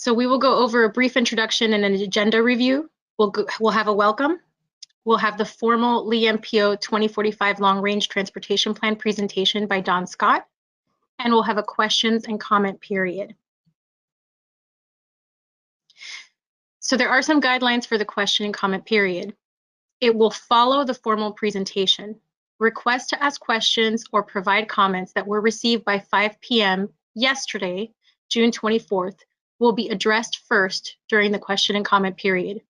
So we will go over a brief introduction and an agenda review. We'll have a welcome. We'll have the formal Lee MPO 2045 Long Range Transportation Plan presentation by Don Scott, and we'll have a questions and comment period. So there are some guidelines for the question and comment period. It will follow the formal presentation. Requests to ask questions or provide comments that were received by 5 p.m. yesterday, June 24th, will be addressed first during the question and comment period.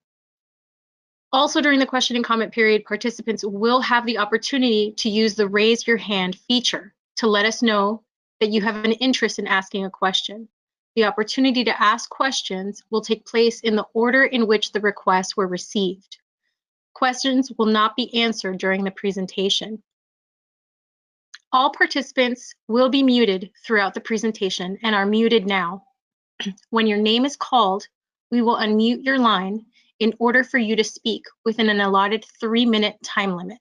Also during the question and comment period, participants will have the opportunity to use the raise your hand feature to let us know that you have an interest in asking a question. The opportunity to ask questions will take place in the order in which the requests were received. Questions will not be answered during the presentation. All participants will be muted throughout the presentation and are muted now. When your name is called, we will unmute your line in order for you to speak within an allotted 3-minute time limit.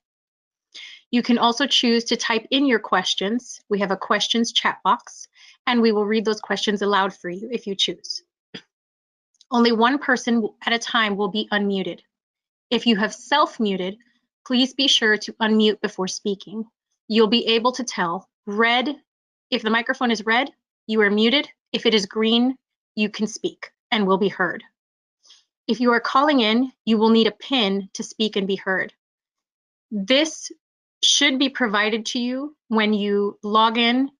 You can also choose to type in your questions. We have a questions chat box, and we will read those questions aloud for you if you choose. Only one person at a time will be unmuted. If you have self-muted, please be sure to unmute before speaking. You'll be able to tell red. If the microphone is red, you are muted. If it is green, you can speak and will be heard. If you are calling in, you will need a PIN to speak and be heard. This should be provided to you when you log in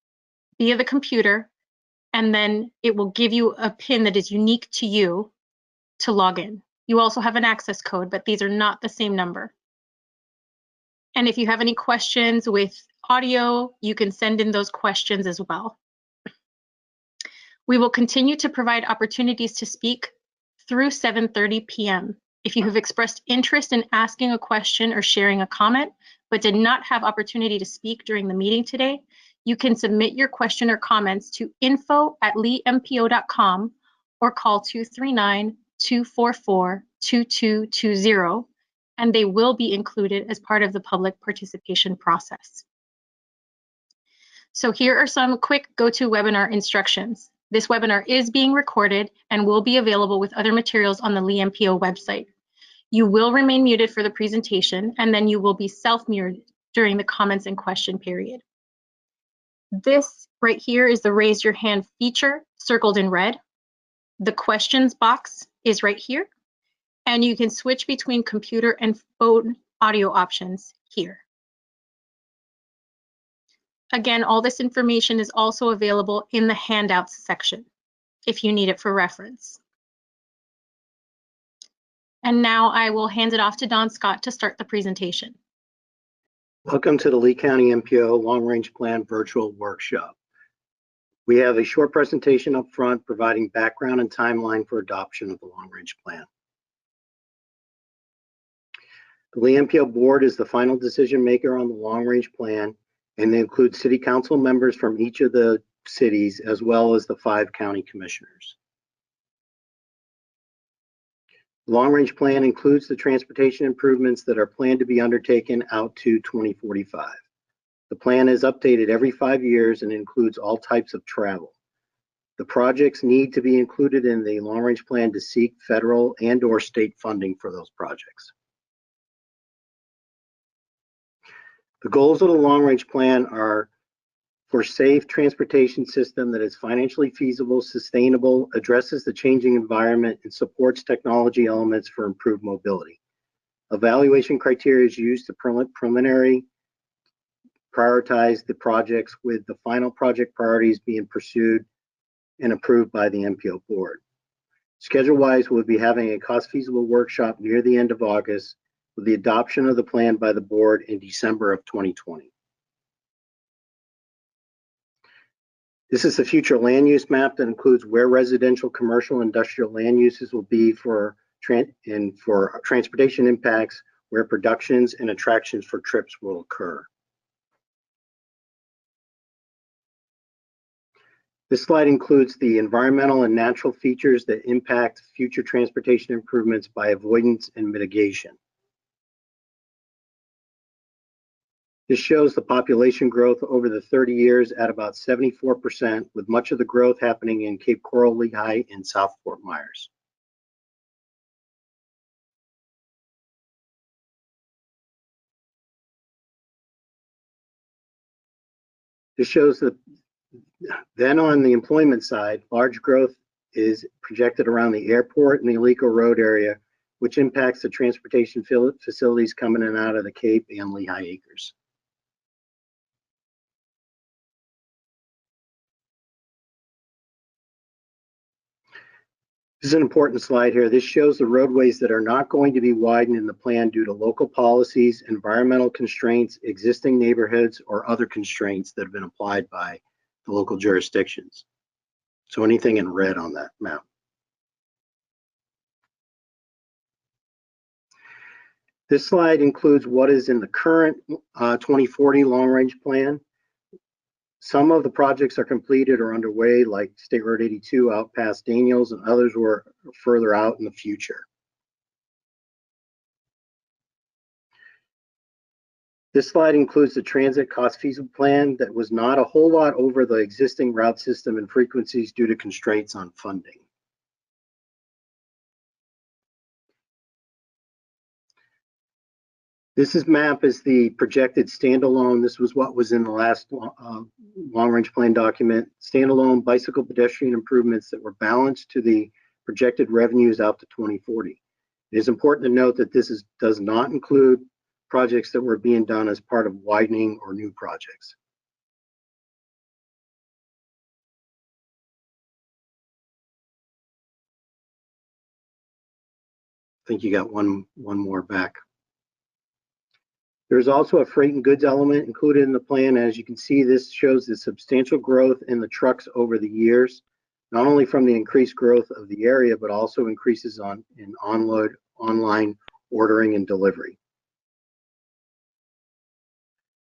via the computer, and then it will give you a PIN that is unique to you to log in. You also have an access code, but these are not the same number. And if you have any questions with audio, you can send in those questions as well. We will continue to provide opportunities to speak through 7:30 p.m. If you have expressed interest in asking a question or sharing a comment, but did not have opportunity to speak during the meeting today, you can submit your question or comments to info@leempo.com or call 239-244-2220, and they will be included as part of the public participation process. So here are some quick GoToWebinar instructions. This webinar is being recorded and will be available with other materials on the Lee MPO website. You will remain muted for the presentation, and then you will be self-muted during the comments and question period. This right here is the raise your hand feature circled in red. The questions box is right here, and you can switch between computer and phone audio options here. Again, all this information is also available in the handouts section if you need it for reference. And now I will hand it off to Don Scott to start the presentation. Welcome to the Lee County MPO Long Range Plan Virtual Workshop. We have a short presentation up front providing background and timeline for adoption of the Long Range Plan. The Lee MPO Board is the final decision maker on the Long Range Plan, and they include City Council members from each of the cities as well as the 5 county commissioners. The Long Range Plan includes the transportation improvements that are planned to be undertaken out to 2045. The plan is updated every 5 years and includes all types of travel. The projects need to be included in the Long Range Plan to seek federal and/or state funding for those projects. The goals of the Long Range Plan are for safe transportation system that is financially feasible, sustainable, addresses the changing environment, and supports technology elements for improved mobility. Evaluation criteria is used to preliminary prioritize the projects, with the final project priorities being pursued and approved by the MPO Board. Schedule-wise, we'll be having a cost-feasible workshop near the end of August, with the adoption of the plan by the board in December of 2020. This is the future land use map that includes where residential, commercial, industrial land uses will be for transportation impacts, where productions and attractions for trips will occur. This slide includes the environmental and natural features that impact future transportation improvements by avoidance and mitigation. This shows the population growth over the 30 years at about 74%, with much of the growth happening in Cape Coral, Lehigh, and South Fort Myers. This shows that then on the employment side, large growth is projected around the airport and the Alico Road area, which impacts the transportation facilities coming in and out of the Cape and Lehigh Acres. This is an important slide here. This shows the roadways that are not going to be widened in the plan due to local policies, environmental constraints, existing neighborhoods, or other constraints that have been applied by the local jurisdictions. So anything in red on that map. This slide includes what is in the current 2040 long-range plan. Some of the projects are completed or underway, like State Road 82 out past Daniels, and others were further out in the future. This slide includes the transit cost feasible plan that was not a whole lot over the existing route system and frequencies due to constraints on funding. This map is the projected standalone. This was what was in the last long-range plan document. Standalone bicycle pedestrian improvements that were balanced to the projected revenues out to 2040. It is important to note that this does not include projects that were being done as part of widening or new projects. I think you got one more back. There's also a freight and goods element included in the plan. As you can see, this shows the substantial growth in the trucks over the years, not only from the increased growth of the area, but also increases in online ordering and delivery.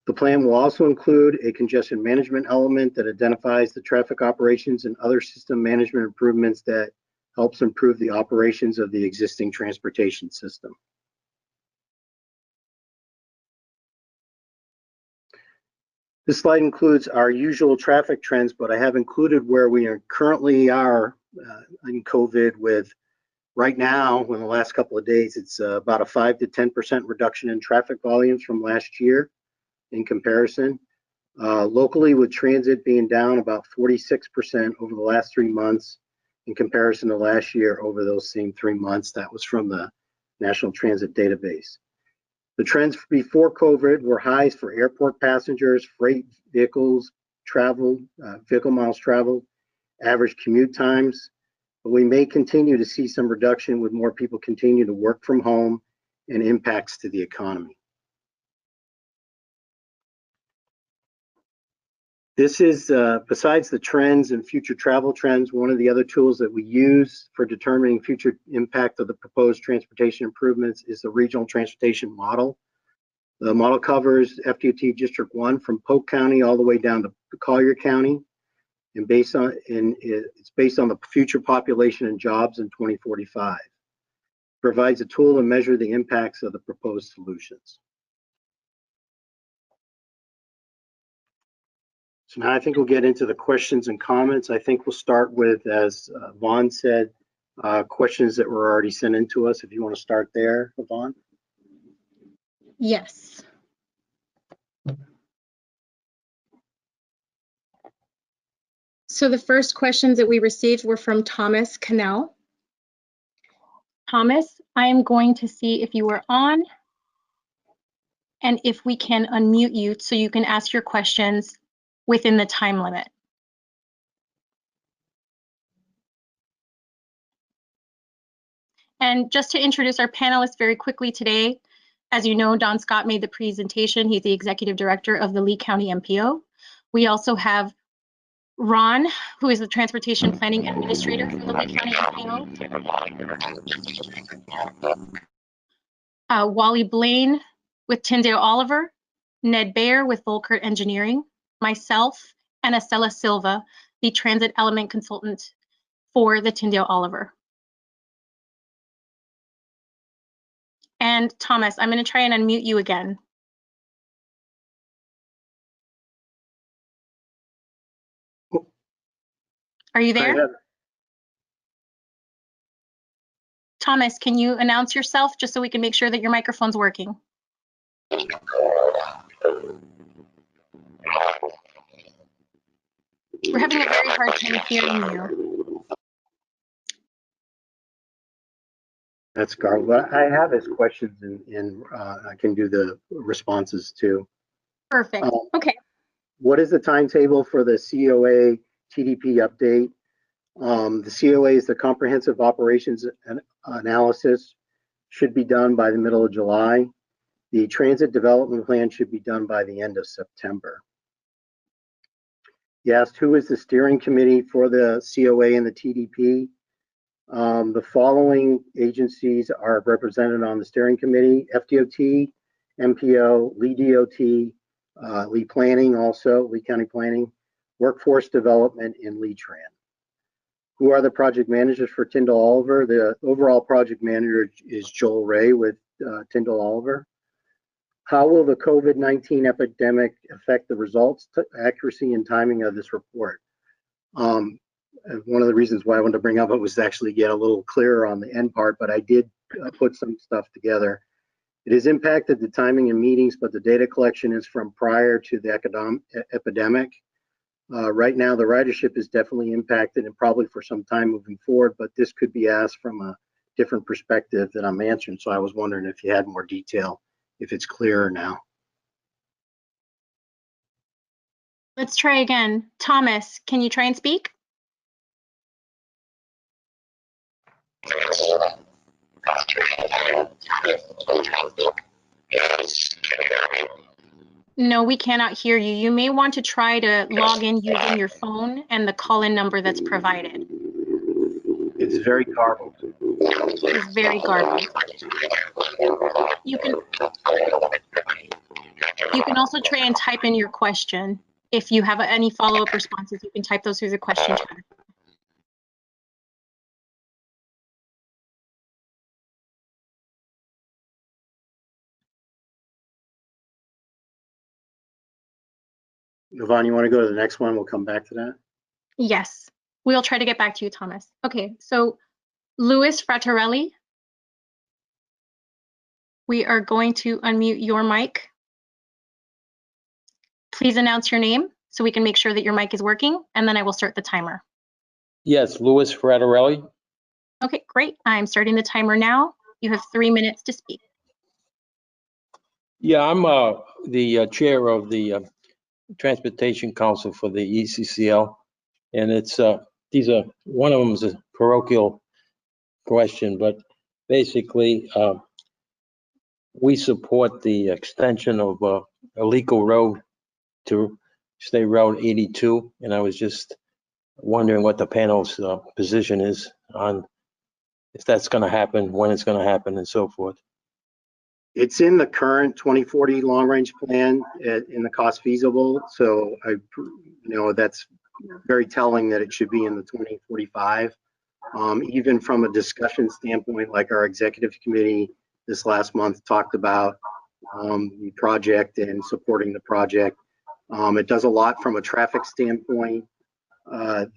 The plan will also include a congestion management element that identifies the traffic operations and other system management improvements that helps improve the operations of the existing transportation system. This slide includes our usual traffic trends, but I have included where we currently are in COVID with right now, in the last couple of days, it's about a 5 to 10% reduction in traffic volumes from last year in comparison. Locally, with transit being down about 46% over the last 3 months in comparison to last year over those same 3 months. That was from the National Transit Database. The trends before COVID were highs for airport passengers, freight vehicles traveled, vehicle miles traveled, average commute times. But we may continue to see some reduction with more people continue to work from home and impacts to the economy. This is, besides the trends and future travel trends, one of the other tools that we use for determining future impact of the proposed transportation improvements is the regional transportation model. The model covers FDOT District 1 from Polk County all the way down to Collier County, and it's based on the future population and jobs in 2045. It provides a tool to measure the impacts of the proposed solutions. So now I think we'll get into the questions and comments. I think we'll start with, as Vaughn said, questions that were already sent in to us. If you want to start there, Vaughn. Yes. So the first questions that we received were from Thomas Cannell. Thomas, I am going to see if you are on and if we can unmute you so you can ask your questions within the time limit. And just to introduce our panelists very quickly today, as you know, Don Scott made the presentation. He's the Executive Director of the Lee County MPO. We also have Ron, who is the Transportation Planning Administrator for the Lee County MPO. Wally Blaine with Tyndale Oliver, Ned Bayer with Volkert Engineering, myself, and Estella Silva, the Transit Element Consultant for the Tyndale Oliver. And Thomas, I'm going to try and unmute you again. Are you there? Hi, Thomas, can you announce yourself just so we can make sure that your microphone's working? We're having a very hard time hearing you. that's Carl. What I have is questions, and I can do the responses too. Perfect. Okay. What is the timetable for the COA TDP update? The COA is the Comprehensive Operations Analysis, should be done by the middle of July. The Transit Development Plan should be done by the end of September. You asked who is the steering committee for the COA and the TDP. The following agencies are represented on the steering committee: FDOT, MPO, Lee DOT, Lee Planning, also Lee County Planning, Workforce Development, and Lee Tran. Who are the project managers for Tyndall Oliver? The overall project manager is Joel Ray with Tyndall Oliver. How will the COVID-19 epidemic affect the results, accuracy, and timing of this report? One of the reasons why I wanted to bring up it was to actually get a little clearer on the end part, but I did put some stuff together. It has impacted the timing of meetings, but the data collection is from prior to the epidemic. Right now, the ridership is definitely impacted and probably for some time moving forward, but this could be asked from a different perspective that I'm answering. So I was wondering if you had more detail, if it's clearer now. Let's try again. Thomas, can you try and speak? No, we cannot hear you. You may want to try to log in using your phone and the call-in number that's provided. It's very garbled. It's very garbled. You can also try and type in your question. If you have any follow-up responses, you can type those through the question chat. Yvonne, you want to go to the next one? We'll come back to that. Yes, we'll try to get back to you, Thomas. Okay, so Louis Frattarelli, we are going to unmute your mic. Please announce your name so we can make sure that your mic is working, and then I will start the timer. Yes, Louis Frattarelli. Okay, great. I'm starting the timer now. You have 3 minutes to speak. Yeah, I'm the chair of the Transportation Council for the ECCL, and it's these are one of them is a parochial question, but basically we support the extension of Alico Road to State Road 82, and I was just wondering what the panel's position is on if that's going to happen, when it's going to happen, and so forth. It's in the current 2040 long range plan in the cost feasible. So that's very telling that it should be in the 2045. Even from a discussion standpoint, like our executive committee this last month talked about the project and supporting the project. It does a lot from a traffic standpoint. I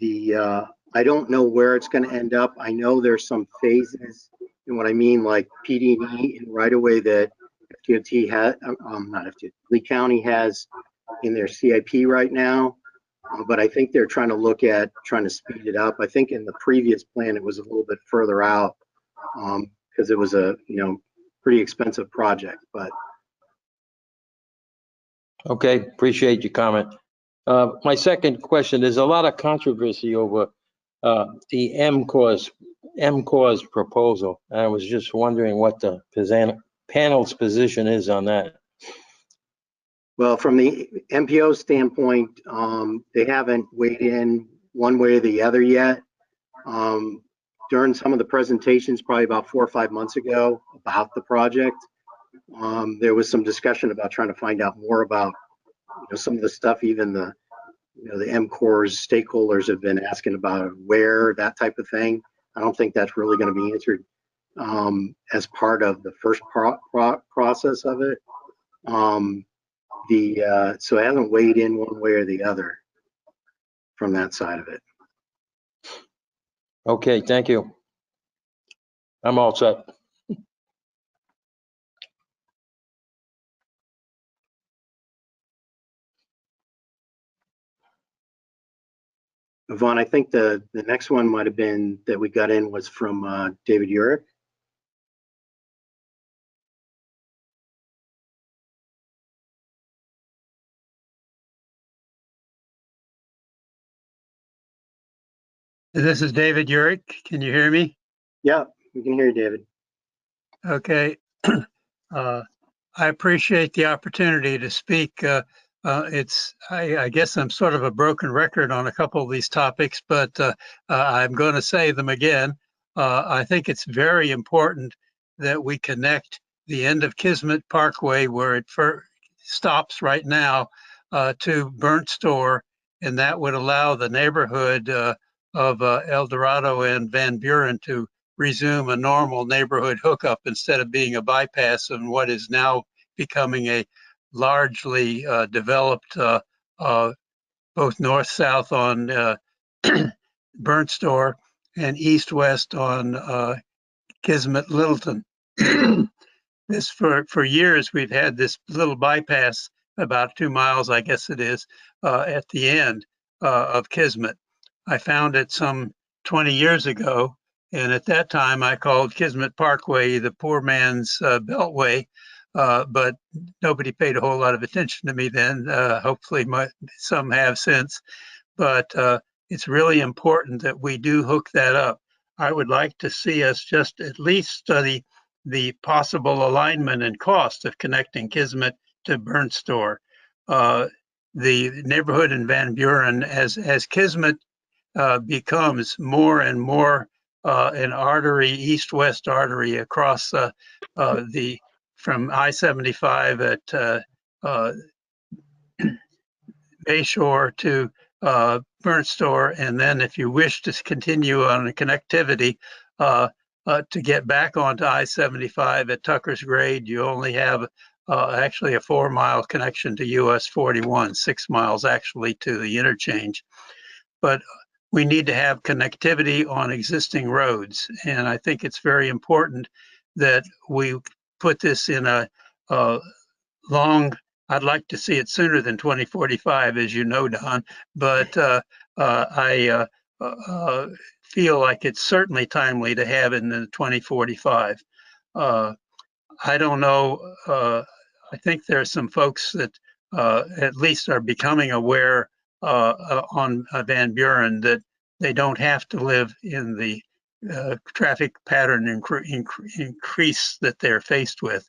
don't know where it's going to end up. I know there's some phases, and what I mean, like PD&E in right away that FDOT has, not FDOT, Lee County has in their CIP right now. But I think they're trying to look at trying to speed it up. I think in the previous plan it was a little bit further out because it was a pretty expensive project. But okay, appreciate your comment. My second question: there's a lot of controversy over the MCOR's proposal. I was just wondering what the panel's position is on that. Well, from the MPO standpoint, they haven't weighed in one way or the other yet. During some of the presentations, probably about 4 or 5 months ago, about the project, there was some discussion about trying to find out more about some of the stuff. Even the MCOR's stakeholders have been asking about where, that type of thing. I don't think that's really going to be answered as part of the first process of it. So it hasn't weighed in one way or the other from that side of it. Okay, thank you. I'm all set. Yvonne, I think the next one might have been that we got in was from David Urick. This is David Urick. Can you hear me? Yeah, we can hear you, David. Okay. I appreciate the opportunity to speak. I guess I'm sort of a broken record on a couple of these topics, but I'm going to say them again. I think it's very important that we connect the end of Kismet Parkway, where it stops right now, to Burnt Store, and that would allow the neighborhood of El Dorado and Van Buren to resume a normal neighborhood hookup instead of being a bypass of what is now becoming a largely developed both north-south on Burnt Store and east-west on Kismet Littleton. This for years we've had this little bypass about 2 miles, I guess it is, at the end of Kismet. I found it some 20 years ago, and at that time I called Kismet Parkway the poor man's beltway, but nobody paid a whole lot of attention to me then. Hopefully some have since, but it's really important that we do hook that up. I would like to see us just at least study the possible alignment and cost of connecting Kismet to Burnt Store. The neighborhood in Van Buren, as Kismet becomes more and more an artery, east-west artery across from I-75 at Bayshore to Burnt Store, and then if you wish to continue on a connectivity to get back onto I-75 at Tucker's Grade, you only have actually a 4-mile connection to US 41, 6 miles actually to the interchange. But we need to have connectivity on existing roads, and I think it's very important that we put this in a long, I'd like to see it sooner than 2045, as you know, Don, but I feel like it's certainly timely to have it in the 2045. I don't know. I think there are some folks that at least are becoming aware on Van Buren that they don't have to live in the traffic pattern increase that they're faced with.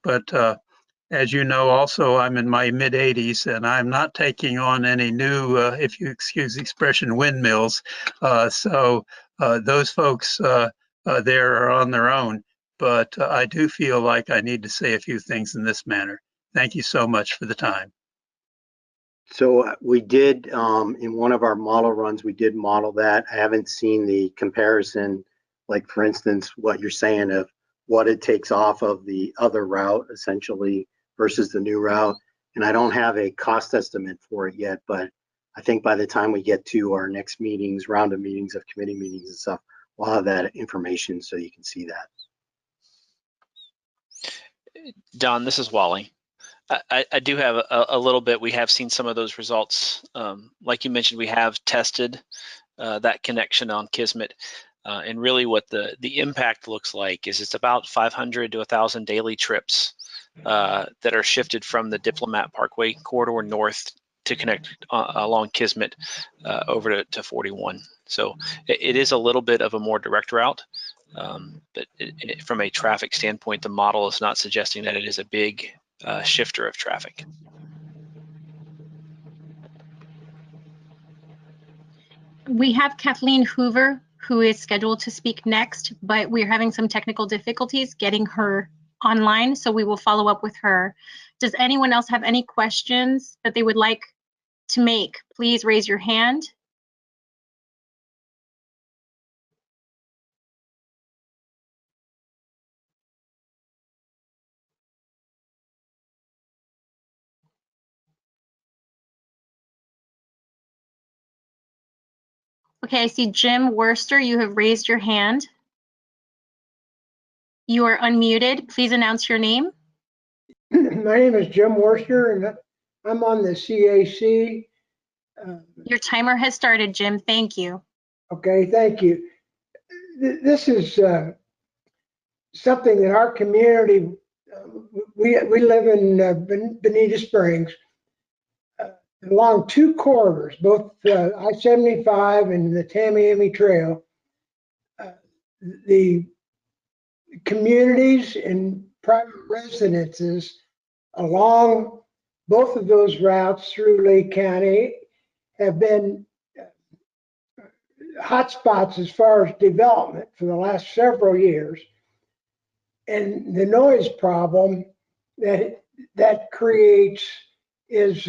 But as you know, also, I'm in my mid 80s and I'm not taking on any new, if you excuse the expression, windmills. So those folks there are on their own. But I do feel like I need to say a few things in this manner. Thank you so much for the time. So we did, in one of our model runs, we did model that. I haven't seen the comparison, like for instance, what you're saying of what it takes off of the other route essentially versus the new route. And I don't have a cost estimate for it yet, but I think by the time we get to our next meetings, round of meetings of committee meetings and stuff, we'll have that information so you can see that. Don, this is Wally. I do have a little bit. We have seen some of those results. Like you mentioned, we have tested that connection on Kismet. And really what the impact looks like is it's about 500 to 1,000 daily trips that are shifted from the Diplomat Parkway corridor north to connect along Kismet over to 41. So it is a little bit of a more direct route. But from a traffic standpoint, the model is not suggesting that it is a big shifter of traffic. We have Kathleen Hoover, who is scheduled to speak next, but we're having some technical difficulties getting her online, so we will follow up with her. Does anyone else have any questions that they would like to make? Please raise your hand. Okay, I see Jim Worster, you have raised your hand. You are unmuted. Please announce your name. My name is Jim Worster, and I'm on the CAC. Your timer has started, Jim. Thank you. Okay, thank you. This is something that our community, we live in Bonita Springs, along two corridors, both I-75 and the Tamiami Trail. The communities and private residences along both of those routes through Lake County have been hotspots as far as development for the last several years. And the noise problem that creates is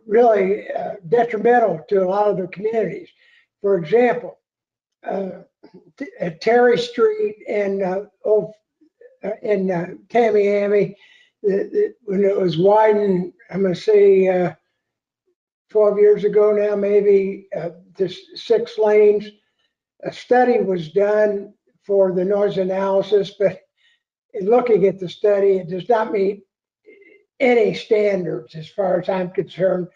really detrimental to a lot of the communities. For example, at Terry Street and in Tamiami, when it was widened, I'm going to say 12 years ago now, maybe, to 6 lanes, a study was done for the noise analysis, but in looking at the study, it does not meet any standards as far as I'm concerned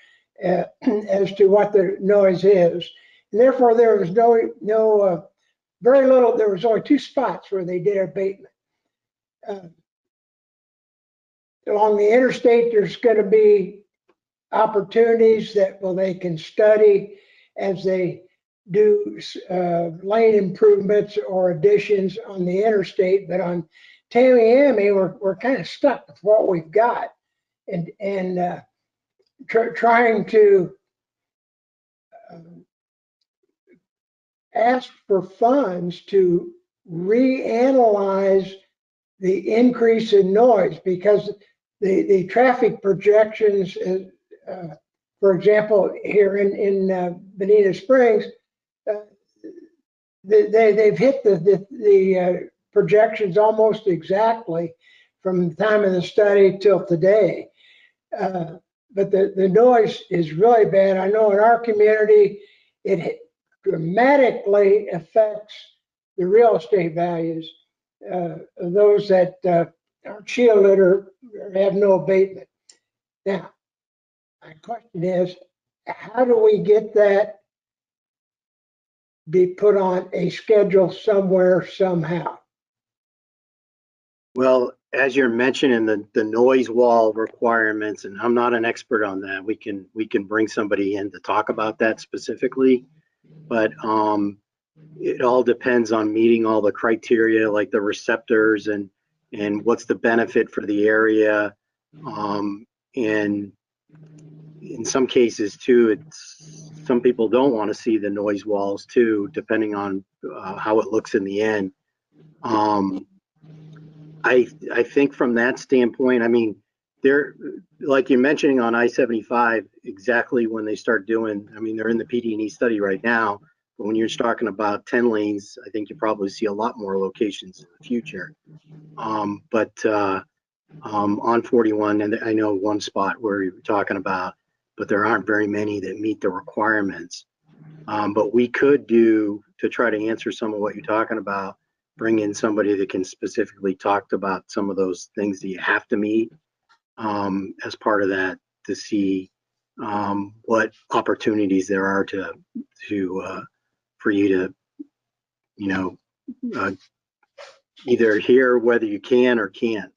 as to what the noise is. And therefore, there was very little, there was only 2 spots where they did abatement. Along the interstate, there's going to be opportunities that they can study as they do lane improvements or additions on the interstate. But on Tamiami, we're kind of stuck with what we've got, and trying to ask for funds to reanalyze the increase in noise, because the traffic projections, for example, here in Bonita Springs, they've hit the projections almost exactly from the time of the study till today. But the noise is really bad. I know in our community, it dramatically affects the real estate values of those that aren't shielded or have no abatement. Now, my question is, how do we get that be put on a schedule somewhere, somehow? Well, as you're mentioning the noise wall requirements, and I'm not an expert on that, we can bring somebody in to talk about that specifically, but it all depends on meeting all the criteria, like the receptors and what's the benefit for the area, and in some cases too, some people don't want to see the noise walls too, depending on how it looks in the end. I think from that standpoint, I mean, they're, like you're mentioning on I-75, exactly when they start doing, I mean, they're in the PD&E study right now, but when you're talking about 10 lanes, I think you probably see a lot more locations in the future. But on 41, and I know one spot where you're talking about, but there aren't very many that meet the requirements. But we could do, to try to answer some of what you're talking about, bring in somebody that can specifically talk about some of those things that you have to meet as part of that, to see what opportunities there are for you to, you know, either hear whether you can or can't.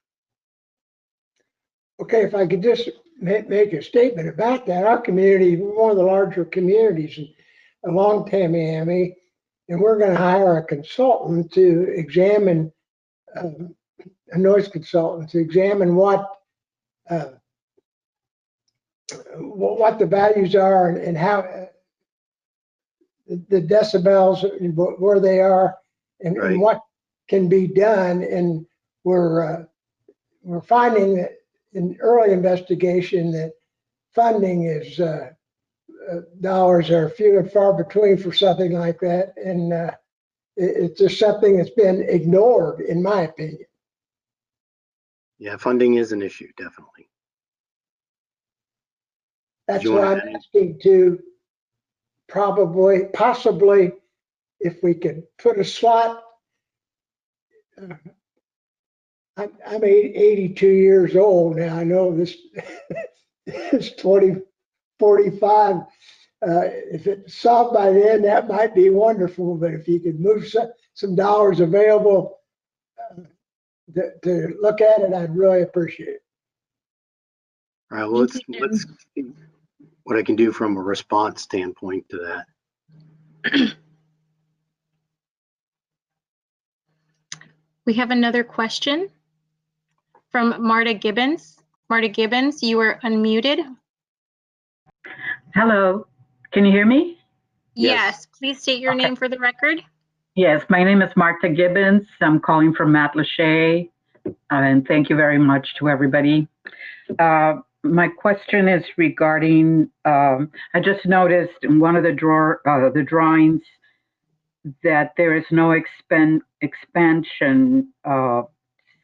Okay, if I could just make a statement about that. Our community, we're one of the larger communities along Tamiami, and we're going to hire a consultant to examine, a noise consultant to examine what the values are and how the decibels, where they are, and, Right. and what can be done. And we're finding that in early investigation that funding is dollars are few and far between for something like that, and it's just something that's been ignored, in my opinion. Yeah, funding is an issue, definitely. That's why I'm asking to possibly, if we could put a slot. I'm 82 years old now. I know this is 2045. If it's solved by then, that might be wonderful. But if you could move some dollars available to look at it, I'd really appreciate it. All right, well, let's see what I can do from a response standpoint to that. We have another question from Marta Gibbons. Marta Gibbons, you are unmuted. Hello, can you hear me? Yes, please state your name for the record. Yes, my name is Marta Gibbons. I'm calling from Matlacha, and thank you very much to everybody. My question is regarding, I just noticed in one of the drawings that there is no expansion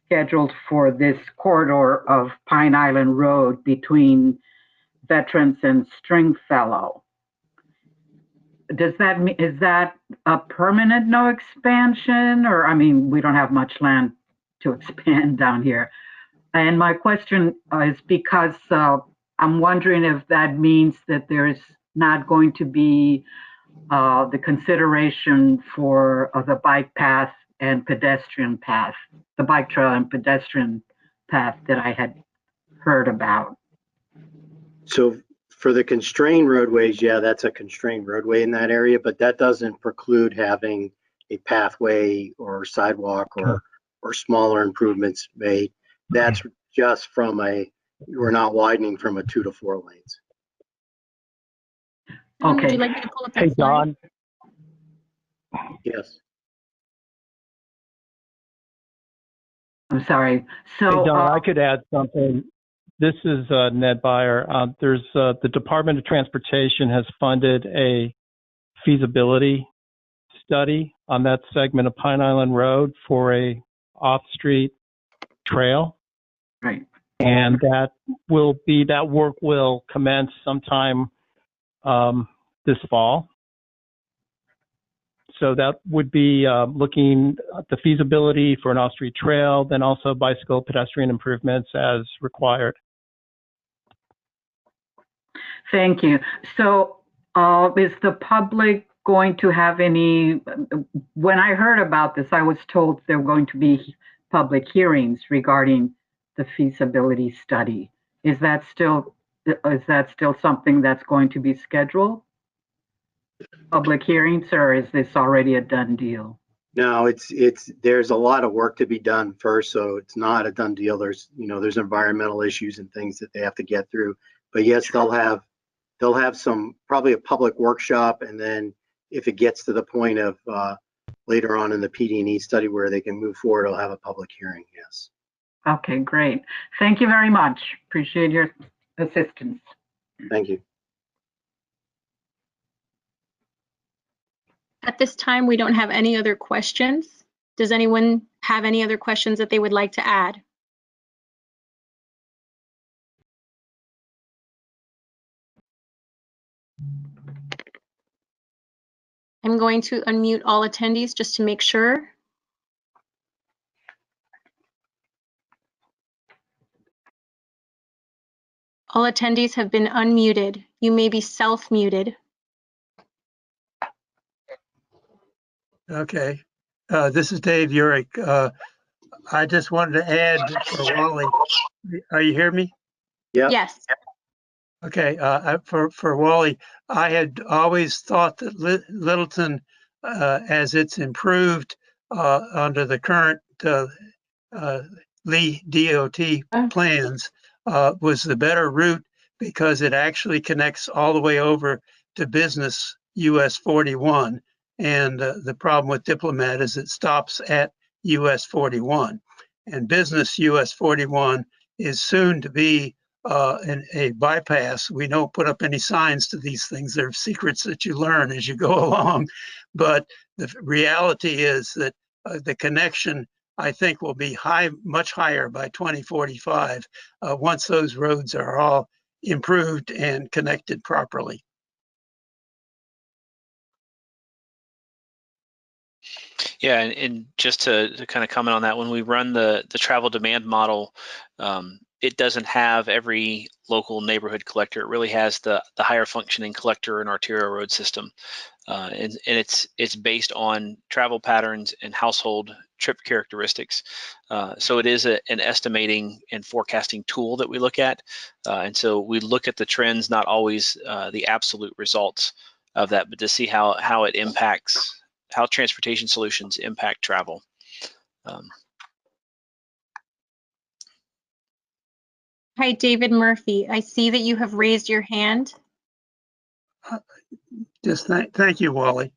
scheduled for this corridor of Pine Island Road between Veterans and Stringfellow. Is that a permanent no expansion, or, I mean, we don't have much land to expand down here. And my question is because I'm wondering if that means that there's not going to be the consideration for the bike path and pedestrian path, the bike trail and pedestrian path that I had heard about. So for the constrained roadways, yeah, that's a constrained roadway in that area, but that doesn't preclude having a pathway or sidewalk or smaller improvements made. That's just from we're not widening from a 2 to 4 lanes. Okay. Would you Okay. like me to pull up that Hey, slide? Don. Yes. I'm sorry. So, Hey, Don, I could add something. This is Ned Beyer. There's the Department of Transportation has funded a feasibility study on that segment of Pine Island Road for a off-street trail. right. And that work will commence sometime this fall. So that would be looking at the feasibility for an off-street trail, then also bicycle pedestrian improvements as required. Thank you. So is the public going to have any, when I heard about this, I was told there were going to be public hearings regarding the feasibility study. Is that still something that's going to be scheduled? Public hearings, or is this already a done deal? No, there's a lot of work to be done first, so it's not a done deal. There's environmental issues and things that they have to get through. But yes, they'll have some, probably a public workshop, and then if it gets to the point of later on in the PD&E study where they can move forward, it'll have a public hearing, yes. Okay, great. Thank you very much. Appreciate your assistance. Thank you. At this time, we don't have any other questions. Does anyone have any other questions that they would like to add? I'm going to unmute all attendees just to make sure. All attendees have been unmuted. You may be self-muted. Okay. This is Dave Urick. I just wanted to add for Wally. Are you hear me? Yeah. Yes. Okay. For Wally, I had always thought that Littleton, as it's improved under the current Lee DOT plans, was the better route because it actually connects all the way over to business US 41. And the problem with Diplomat is it stops at US 41. And business US 41 is soon to be a bypass. We don't put up any signs to these things. They're secrets that you learn as you go along. But the reality is that the connection, I think, will be much higher by 2045 once those roads are all improved and connected properly. Yeah, and just to kind of comment on that, when we run the travel demand model, it doesn't have every local neighborhood collector. It really has the higher functioning collector and arterial road system. And it's based on travel patterns and household trip characteristics. So it is an estimating and forecasting tool that we look at. And so we look at the trends, not always the absolute results of that, but to see how it impacts, how transportation solutions impact travel. Hi, David Murphy. I see that you have raised your hand. Just thank you, Wally.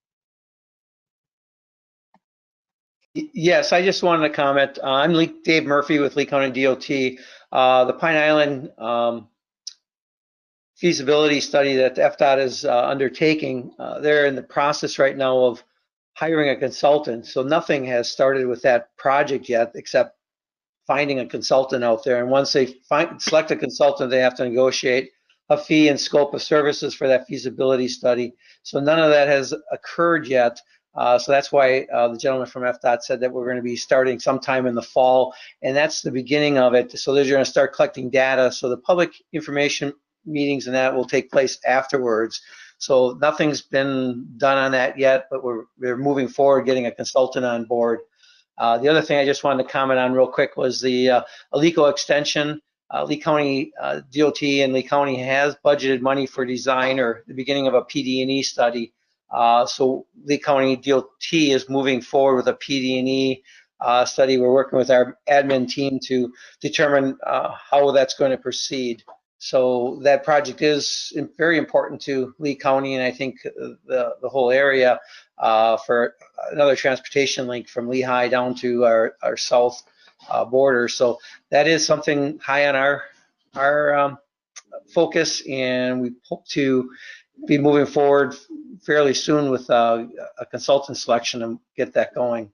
Yes, I just wanted to comment. I'm Dave Murphy with Lee County DOT. The Pine Island feasibility study that FDOT is undertaking, they're in the process right now of hiring a consultant. So nothing has started with that project yet, except finding a consultant out there. And once they select a consultant, they have to negotiate a fee and scope of services for that feasibility study. So none of that has occurred yet. So that's why the gentleman from FDOT said that we're going to be starting sometime in the fall, and that's the beginning of it. So they're going to start collecting data. So the public information meetings and that will take place afterwards. So nothing's been done on that yet, but we're moving forward, getting a consultant on board. The other thing I just wanted to comment on real quick was the Alico extension. Lee County DOT and Lee County has budgeted money for design or the beginning of a PD&E study. So Lee County DOT is moving forward with a PD&E study. We're working with our admin team to determine how that's going to proceed. So that project is very important to Lee County, and I think the whole area for another transportation link from Lehigh down to our south border. So that is something high on our focus, and we hope to be moving forward fairly soon with a consultant selection and get that going.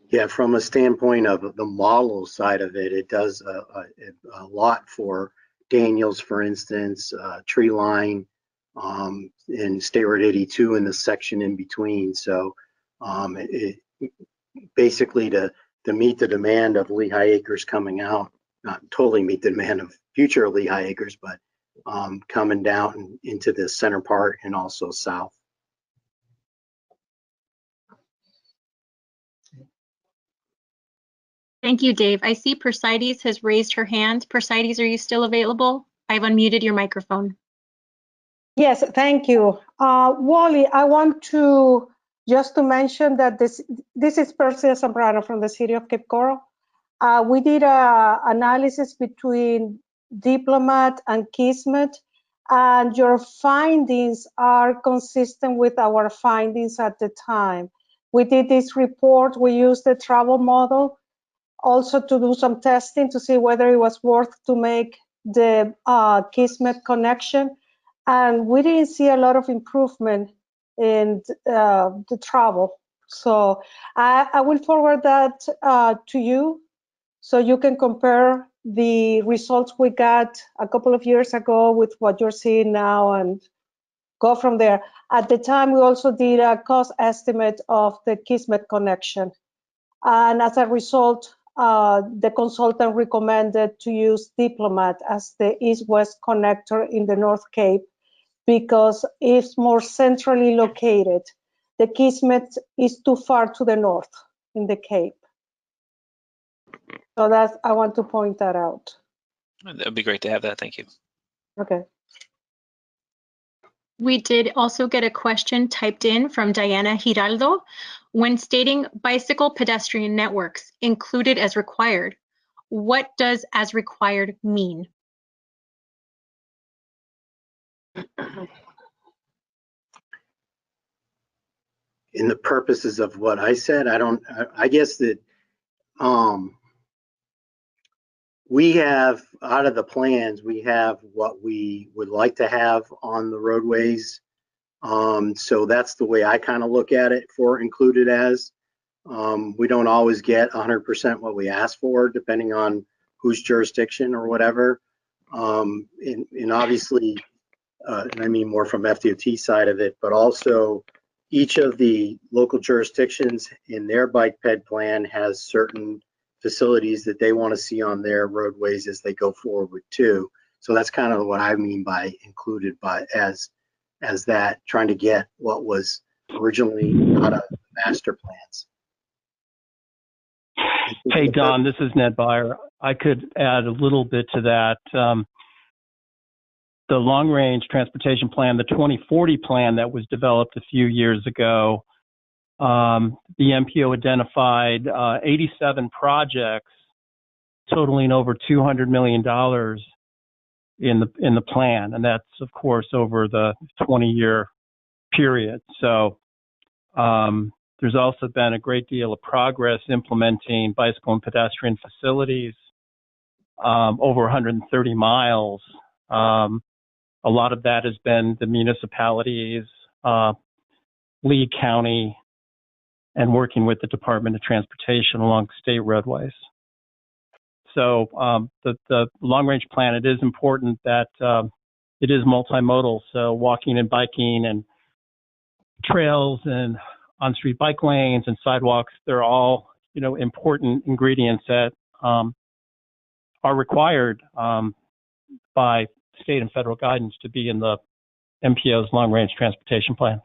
Yeah, from a standpoint of the model side of it, it does a lot for Daniels, for instance, tree line, and State Road 82 in the section in between. So basically to meet the demand of Lehigh Acres coming out, not totally meet the demand of future Lehigh Acres, but coming down into the center part and also south. Thank you, Dave. I see Persides has raised her hand. Persides, are you still available? I've unmuted your microphone. Yes, thank you. Wally, I want to just to mention that this is Persia Zambrano from the city of Cape Coral. We did an analysis between Diplomat and Kismet, and your findings are consistent with our findings at the time. We did this report, we used the travel model also to do some testing to see whether it was worth to make the Kismet connection. And we didn't see a lot of improvement in the travel. So I will forward that to you so you can compare the results we got a couple of years ago with what you're seeing now and go from there. At the time, we also did a cost estimate of the Kismet connection. And as a result, the consultant recommended to use Diplomat as the east-west connector in the North Cape because it's more centrally located. The Kismet is too far to the north in the Cape. So that's, I want to point that out. That would be great to have that. Thank you. Okay. We did also get a question typed in from Diana Giraldo. When stating bicycle pedestrian networks included as required, what does as required mean? In the purposes of what I said, I guess that we have, out of the plans, we have what we would like to have on the roadways. So that's the way I kind of look at it for included as. We don't always get 100% what we ask for, depending on whose jurisdiction or whatever. And obviously, and I mean more from FDOT side of it, but also, each of the local jurisdictions in their bike ped plan has certain facilities that they want to see on their roadways as they go forward too. So that's kind of what I mean by included by as that, trying to get what was originally out of the master plans. Hey, Don, this is Ned Byer. I could add a little bit to that. The long-range transportation plan, the 2040 plan that was developed a few years ago, the MPO identified 87 projects totaling over $200 million in the plan, and that's of course over the 20-year period. So there's also been a great deal of progress implementing bicycle and pedestrian facilities, over 130 miles. A lot of that has been the municipalities, Lee County, and working with the Department of Transportation along state roadways. So the long-range plan, it is important that it is multimodal. So walking and biking and trails and on-street bike lanes and sidewalks, they're all, important ingredients that are required by state and federal guidance to be in the MPO's long-range transportation plan.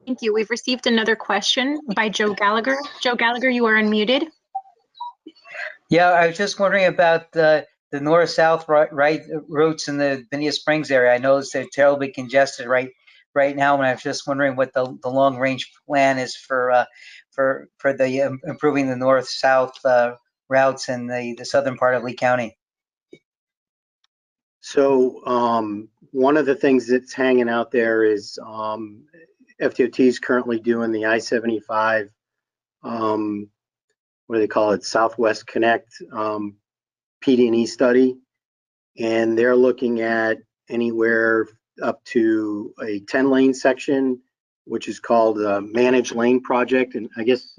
Thank you. We've received another question by Joe Gallagher. Joe Gallagher, you are unmuted. Yeah, I was just wondering about the north-south right routes in the Bonita Springs area. I know they're terribly congested right now, and I was just wondering what the long-range plan is for the improving the north-south routes in the southern part of Lee County. So one of the things that's hanging out there is FDOT is currently doing the I-75, what do they call it, Southwest Connect PD&E study, and they're looking at anywhere up to a 10-lane section, which is called a managed lane project. And I guess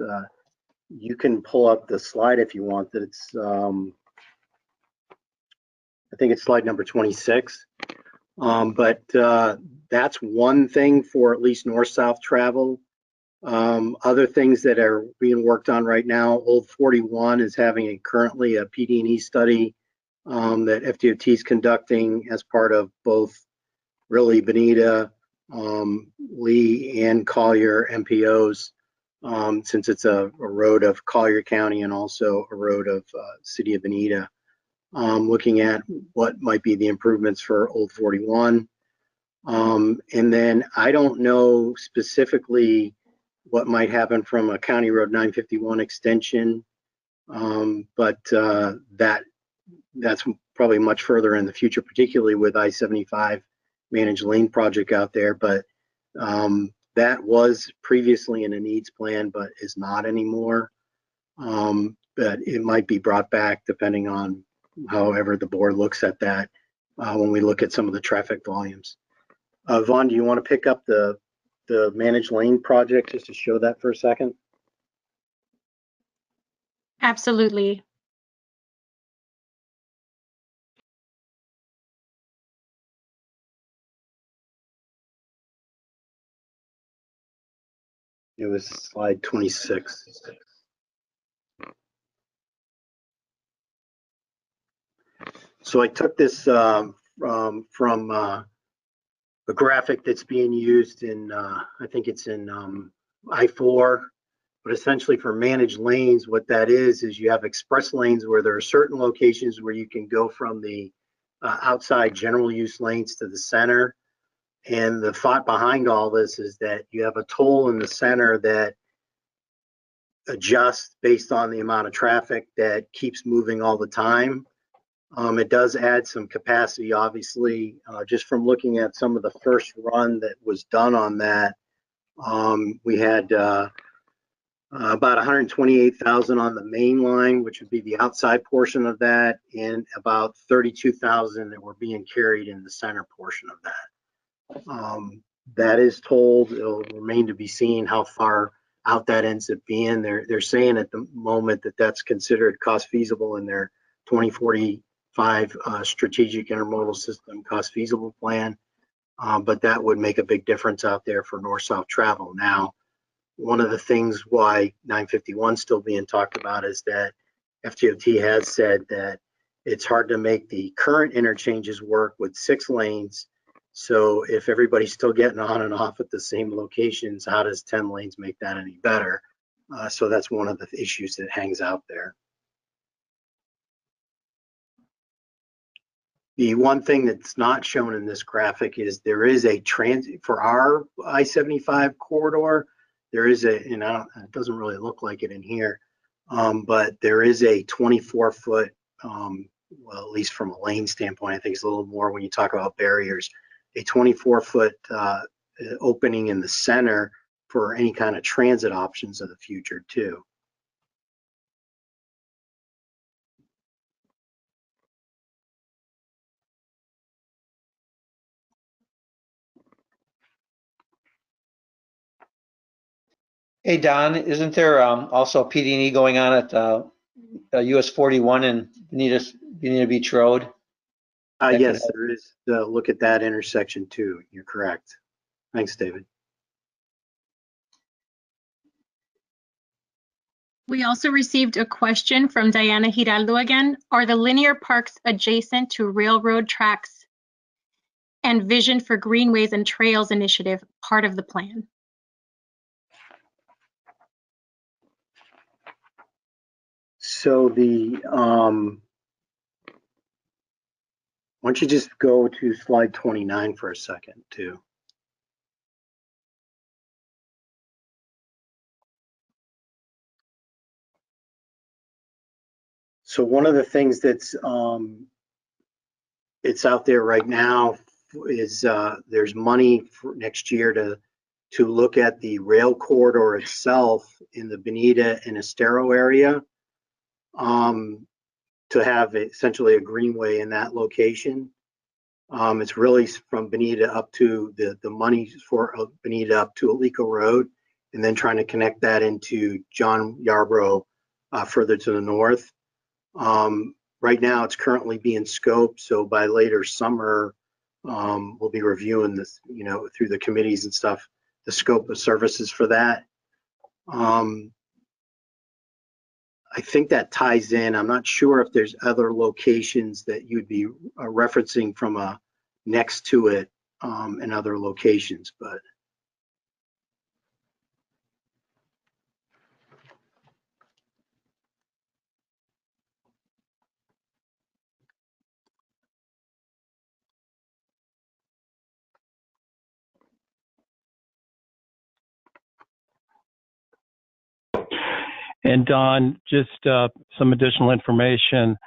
you can pull up the slide if you want. That it's I think it's slide number 26. But that's one thing for at least north-south travel. Other things that are being worked on right now, Old 41 is having currently a PD&E study that FDOT is conducting as part of both really Bonita, Lee, and Collier MPOs, since it's a road of Collier County and also a road of City of Bonita. Looking at what might be the improvements for Old 41. And then I don't know specifically what might happen from a County Road 951 extension, but that's probably much further in the future, particularly with I-75 managed lane project out there. But that was previously in a needs plan, but is not anymore. But it might be brought back depending on however the board looks at that when we look at some of the traffic volumes. Vaughn, do you want to pick up the managed lane project just to show that for a second? Absolutely. It was slide 26. So I took this from a graphic that's being used in, I think it's in I-4, but essentially for managed lanes, what that is you have express lanes where there are certain locations where you can go from the outside general use lanes to the center. And the thought behind all this is that you have a toll in the center that adjusts based on the amount of traffic that keeps moving all the time. It does add some capacity, obviously, just from looking at some of the first run that was done on that. We had about 128,000 on the main line, which would be the outside portion of that, and about 32,000 that were being carried in the center portion of that. That is told. It'll remain to be seen how far out that ends up being. They're saying at the moment that that's considered cost feasible in their 2045 5 strategic intermodal system cost feasible plan. But that would make a big difference out there for north-south travel. Now, one of the things why 951 is still being talked about is that FDOT has said that it's hard to make the current interchanges work with 6 lanes. So if everybody's still getting on and off at the same locations, how does 10 lanes make that any better? So that's one of the issues that hangs out there. The one thing that's not shown in this graphic is there is a transit for our I-75 corridor. There is a, and it doesn't really look like it in here, but there is a 24-foot, well, at least from a lane standpoint, I think it's a little more when you talk about barriers, a 24-foot opening in the center for any kind of transit options of the future too. Hey, Don, isn't there also PD&E going on at US 41 and Bonita Beach Road? Yes, there is. Look at that intersection too. You're correct. Thanks, David. We also received a question from Diana Giraldo again. Are the linear parks adjacent to railroad tracks and Vision for Greenways and Trails initiative part of the plan? So the, why don't you just go to slide 29 for a second too. So one of the things that's it's out there right now is there's money for next year to look at the rail corridor itself in the Bonita and Estero area, to have essentially a greenway in that location. It's really from Bonita up to the money for Bonita up to Alico Road, and then trying to connect that into John Yarborough further to the north. Right now it's currently being scoped, so by later summer we'll be reviewing this, you know, through the committees and stuff, the scope of services for that. I think that ties in. I'm not sure if there's other locations that you'd be referencing from next to it in other locations, but And Don, just some additional information.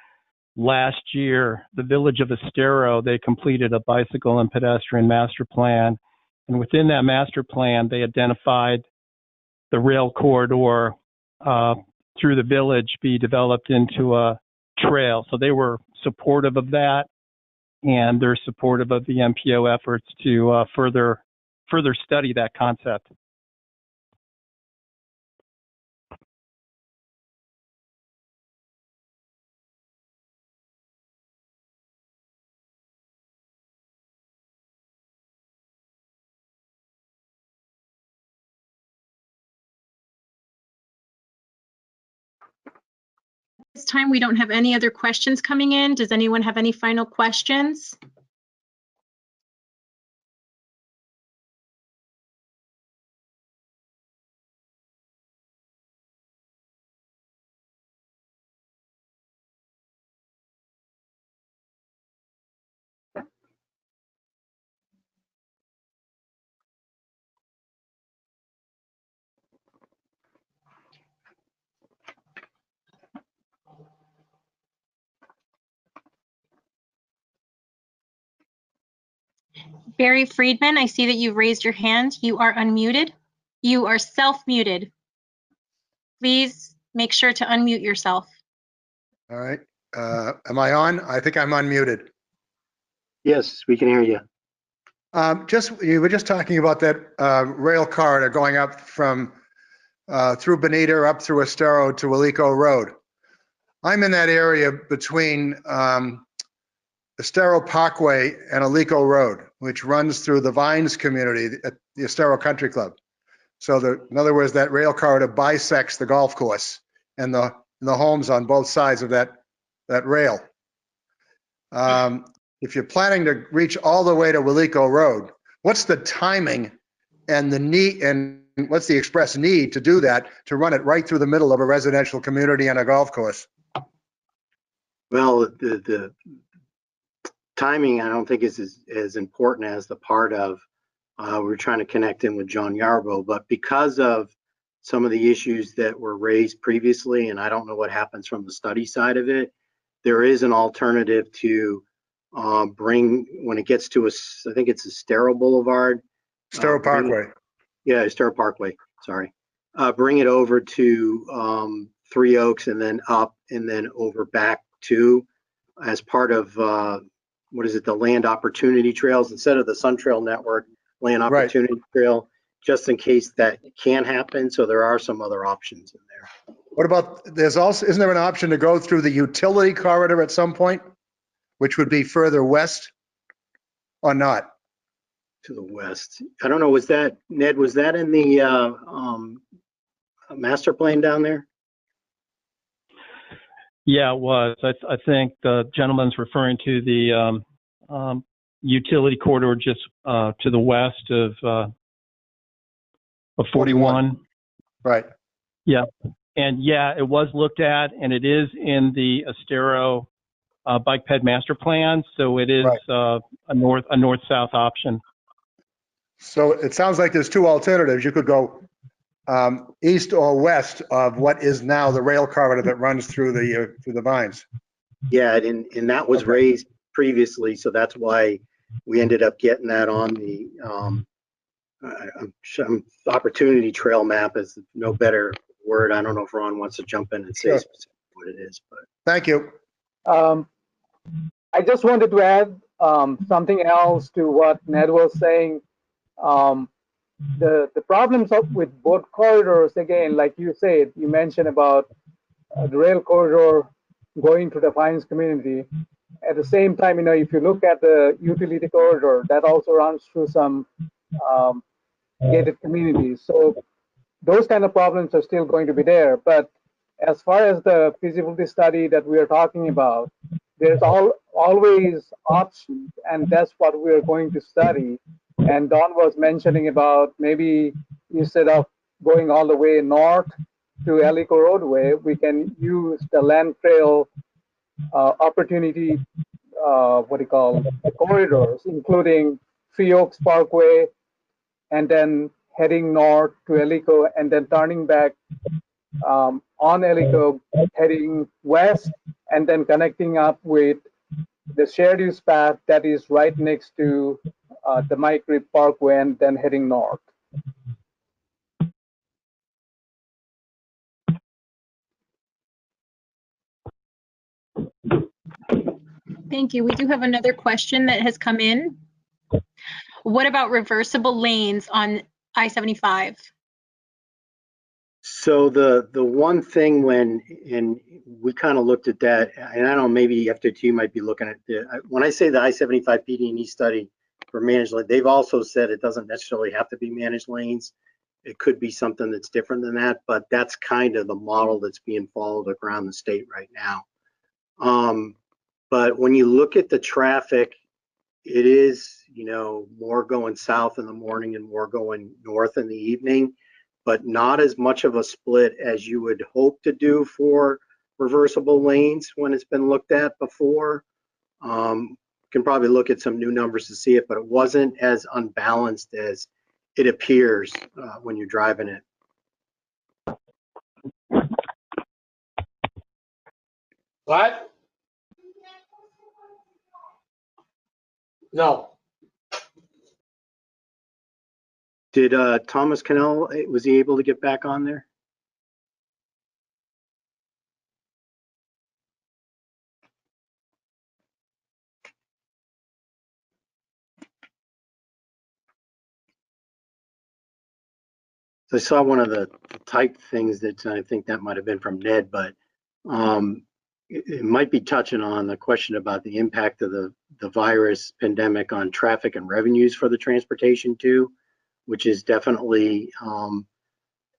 Last year, the village of Estero, they completed a bicycle and pedestrian master plan. And within that master plan, they identified the rail corridor through the village be developed into a trail. So they were supportive of that, and they're supportive of the MPO efforts to further study that concept. This time we don't have any other questions coming in. Does anyone have any final questions? Barry Friedman, I see that you've raised your hand. You are unmuted. You are self-muted. Please make sure to unmute yourself. All right. Am I on? I think I'm unmuted. yes, we can hear you. You were just talking about that rail corridor going up from through Bonita up through Estero to Alico Road. I'm in that area between Estero Parkway and Alico Road, which runs through the Vines community at the Estero Country Club. So in other words, that rail corridor bisects the golf course and the homes on both sides of that rail. If you're planning to reach all the way to Alico Road, what's the timing and the need, and what's the express need to do that, to run it right through the middle of a residential community and a golf course? Well, the timing I don't think is as important as the part of we're trying to connect in with John Yarbo, but because of some of the issues that were raised previously, and I don't know what happens from the study side of it, there is an alternative to bring, when it gets to I think it's Estero Boulevard. Estero Parkway. Yeah, Estero Parkway, sorry. Bring it over to Three Oaks and then up and then over back to, as part of, what is it, the Land Opportunity Trails, instead of the Sun Trail Network, Land Opportunity Trail, just in case that can happen. So there are some other options in there. What about, isn't there an option to go through the utility corridor at some point, which would be further west or not? To the west. I don't know, was that, Ned, was that in the master plan down there? Yeah, it was. I think the gentleman's referring to the utility corridor just to the west of 41. Right. Yeah. And yeah, it was looked at, and it is in the Estero bike ped master plan. So it is a north-south option. So it sounds like there's two alternatives. You could go east or west of what is now the rail corridor that runs through the Vines. Yeah, and that was raised previously, so that's why we ended up getting that on the opportunity trail map. Is no better word. I don't know if Ron wants to jump in and say specifically what it is, but thank you. I just wanted to add something else to what Ned was saying. The problems with both corridors, again, like you said, you mentioned about the rail corridor going to the Vines community. At the same time, if you look at the utility corridor, that also runs through some gated communities. So those kind of problems are still going to be there. But as far as the feasibility study that we are talking about, there's always options, and that's what we are going to study. And Don was mentioning about maybe instead of going all the way north to Alico Roadway, we can use the land trail opportunity, the corridors, including Three Oaks Parkway, and then heading north to Alico, and then turning back on Alico, heading west, and then connecting up with the shared use path that is right next to the Mike Reed Parkway, and then heading north. Thank you. We do have another question that has come in. What about reversible lanes on I-75? so the one thing and we kind of looked at that, and I don't know, maybe FDOT might be looking at when I say the I-75 PD&E study for managed lane, they've also said it doesn't necessarily have to be managed lanes. It could be something that's different than that, but that's kind of the model that's being followed around the state right now. But when you look at the traffic, it is, more going south in the morning and more going north in the evening, but not as much of a split as you would hope to do for reversible lanes when it's been looked at before. Can probably look at some new numbers to see it, but it wasn't as unbalanced as it appears when you're driving it. What? No. Did Thomas Cannell, was he able to get back on there? So I saw one of the type things that I think that might have been from Ned, but it might be touching on the question about the impact of the virus pandemic on traffic and revenues for the transportation too, which is definitely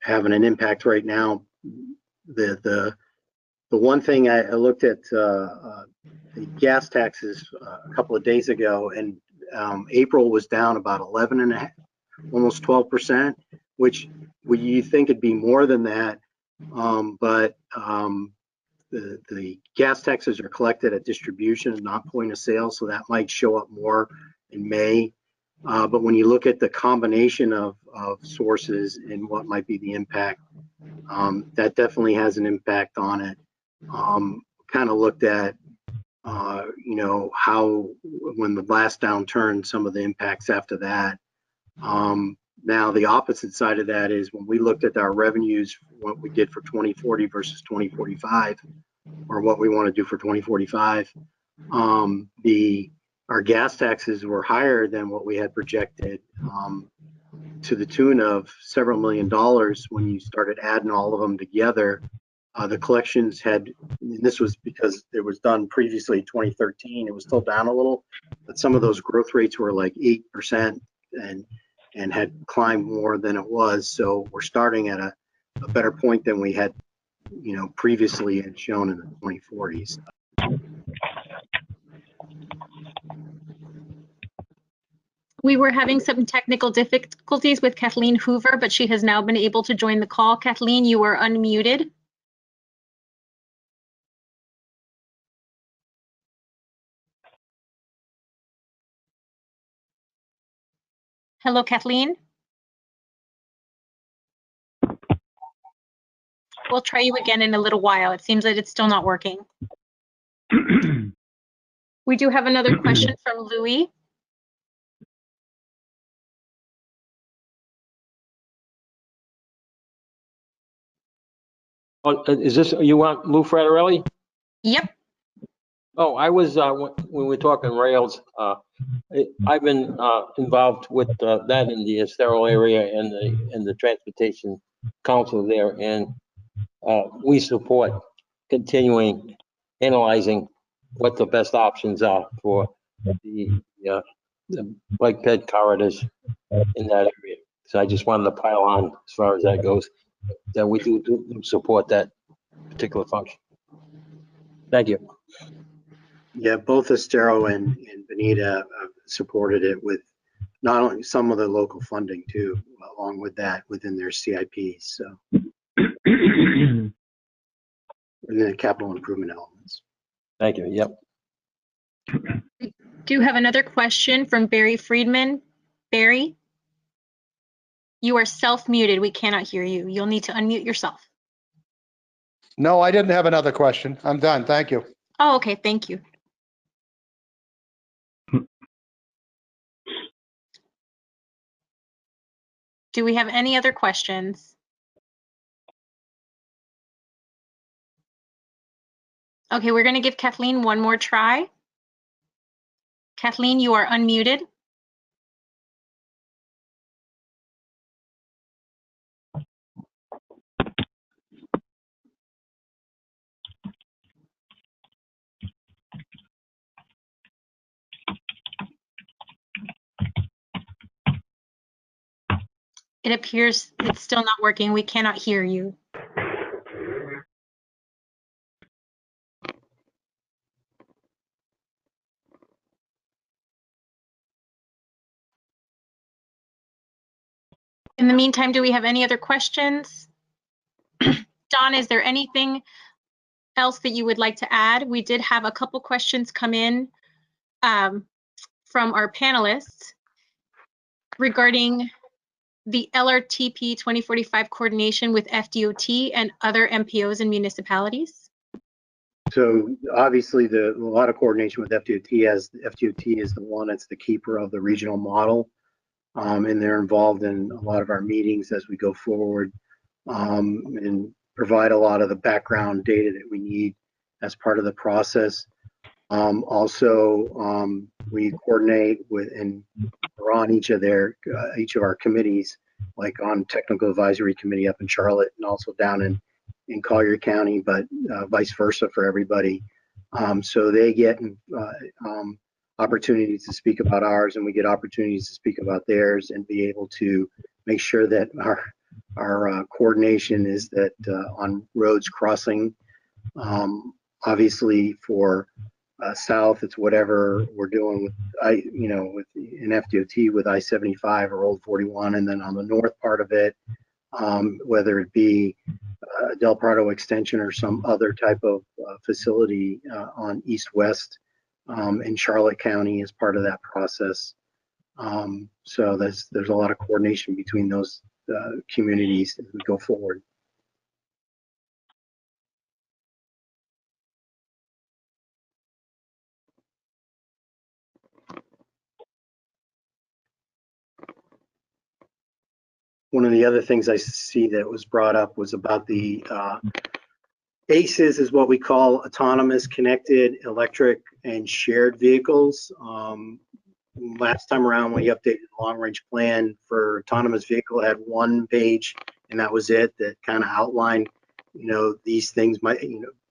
having an impact right now. The one thing I looked at the gas taxes a couple of days ago, and April was down about 11.5, almost 12%, which you think it'd be more than that, but the gas taxes are collected at distribution, not point of sale, so that might show up more in May. But when you look at the combination of sources and what might be the impact, that definitely has an impact on it. Kind of looked at, you know, how when the last downturn, some of the impacts after that. Now, the opposite side of that is when we looked at our revenues, what we did for 2040 versus 2045, or what we want to do for 2045, our gas taxes were higher than what we had projected, to the tune of several $1 million when you started adding all of them together. The collections had, and this was because it was done previously 2013, it was still down a little, but some of those growth rates were like 8% and had climbed more than it was. So we're starting at a better point than we had, you know, previously had shown in the 2040s. We were having some technical difficulties with Kathleen Hoover, but she has now been able to join the call. Kathleen, you are unmuted. Hello, Kathleen. We'll try you again in a little while. It seems that it's still not working. We do have another question from Louis. Oh, is this, you want Lou Fraterelli? Yep. Oh, I was, when we were talking rails, I've been involved with that in the Estero area and the Transportation Council there, and we support continuing analyzing what the best options are for the bike ped corridors in that area. So I just wanted to pile on as far as that goes, that we do support that particular function. Thank you. Yeah, both Estero and Bonita supported it with not only some of the local funding too, along with that within their CIPs. So, and the capital improvement elements. Thank you. Yep. We do have another question from Barry Friedman. Barry, you are self-muted. We cannot hear you. You'll need to unmute yourself. No, I didn't have another question. I'm done. Thank you. Oh, okay. Thank you. Do we have any other questions? Okay, we're going to give Kathleen one more try. Kathleen, you are unmuted. It appears it's still not working. We cannot hear you. In the meantime, do we have any other questions? Don, is there anything else that you would like to add? We did have a couple questions come in from our panelists regarding the LRTP 2045 coordination with FDOT and other MPOs and municipalities. So obviously a lot of coordination with FDOT, as FDOT is the one that's the keeper of the regional model. And they're involved in a lot of our meetings as we go forward, and provide a lot of the background data that we need as part of the process. Also, we coordinate with and we're on each of our committees, like on technical advisory committee up in Charlotte and also down in Collier County, but vice versa for everybody. So they get opportunities to speak about ours, and we get opportunities to speak about theirs, and be able to make sure that our coordination is that on roads crossing. Obviously, for south, it's whatever we're doing with with an FDOT with I-75 or Old 41, and then on the north part of it, whether it be Del Prado extension or some other type of facility on east-west in Charlotte County as part of that process. So there's a lot of coordination between those communities as we go forward. One of the other things I see that was brought up was about the ACEs, is what we call autonomous, connected, electric, and shared vehicles. Last time around, when you updated the long-range plan for autonomous vehicle, it had one page, and that was it. That kind of outlined, these things might,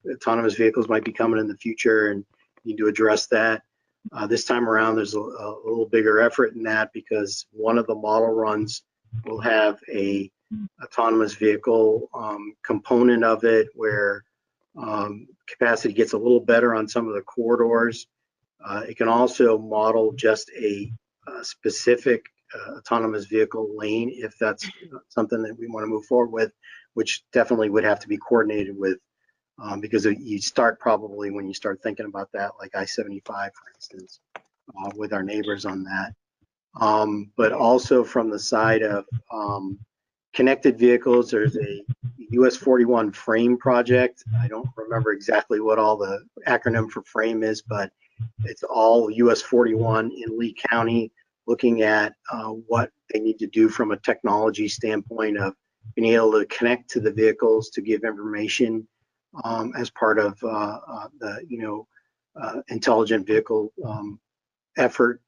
autonomous vehicles might be coming in the future, and you need to address that. This time around, there's a little bigger effort in that, because one of the model runs will have a autonomous vehicle component of it, where capacity gets a little better on some of the corridors. It can also model just a specific autonomous vehicle lane, if that's something that we want to move forward with, which definitely would have to be coordinated with, because you start probably when you start thinking about that, like I-75, for instance, with our neighbors on that. But also from the side of connected vehicles, there's a US 41 frame project. I don't remember exactly what all the acronym for frame is, but it's all US 41 in Lee County, looking at what they need to do from a technology standpoint of being able to connect to the vehicles to give information as part of the intelligent vehicle effort.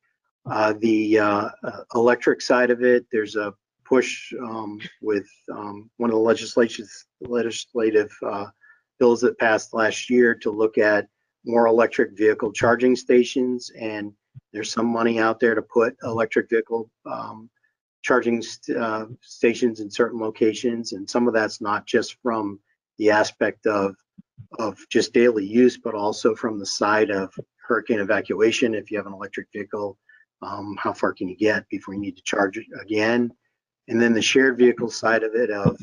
The electric side of it, there's a push with one of the legislative bills that passed last year to look at more electric vehicle charging stations, and there's some money out there to put electric vehicle charging stations in certain locations, and some of that's not just from the aspect of just daily use, but also from the side of hurricane evacuation. If you have an electric vehicle, how far can you get before you need to charge it again? And then the shared vehicle side of it are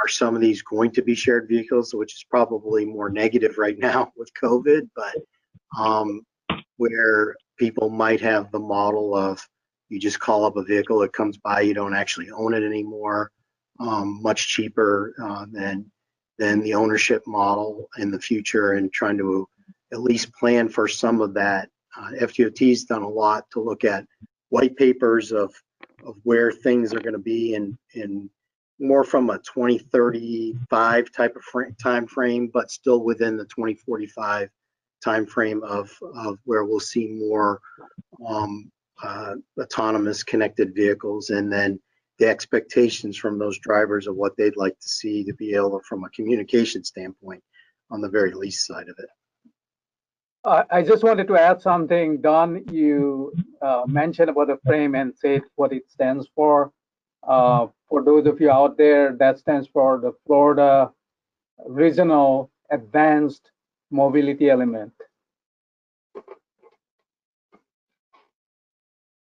some of these going to be shared vehicles, which is probably more negative right now with COVID, but where people might have the model of you just call up a vehicle, it comes by, you don't actually own it anymore, much cheaper than the ownership model in the future, and trying to at least plan for some of that. FDOT's done a lot to look at white papers of where things are going to be in more from a 2035 type of time frame, but still within the 2045 time frame of where we'll see more autonomous connected vehicles, and then the expectations from those drivers of what they'd like to see to be able to, from a communication standpoint, on the very least side of it. I just wanted to add something. Don, you mentioned about the frame and said what it stands for. For those of you out there, that stands for the Florida Regional Advanced Mobility Element.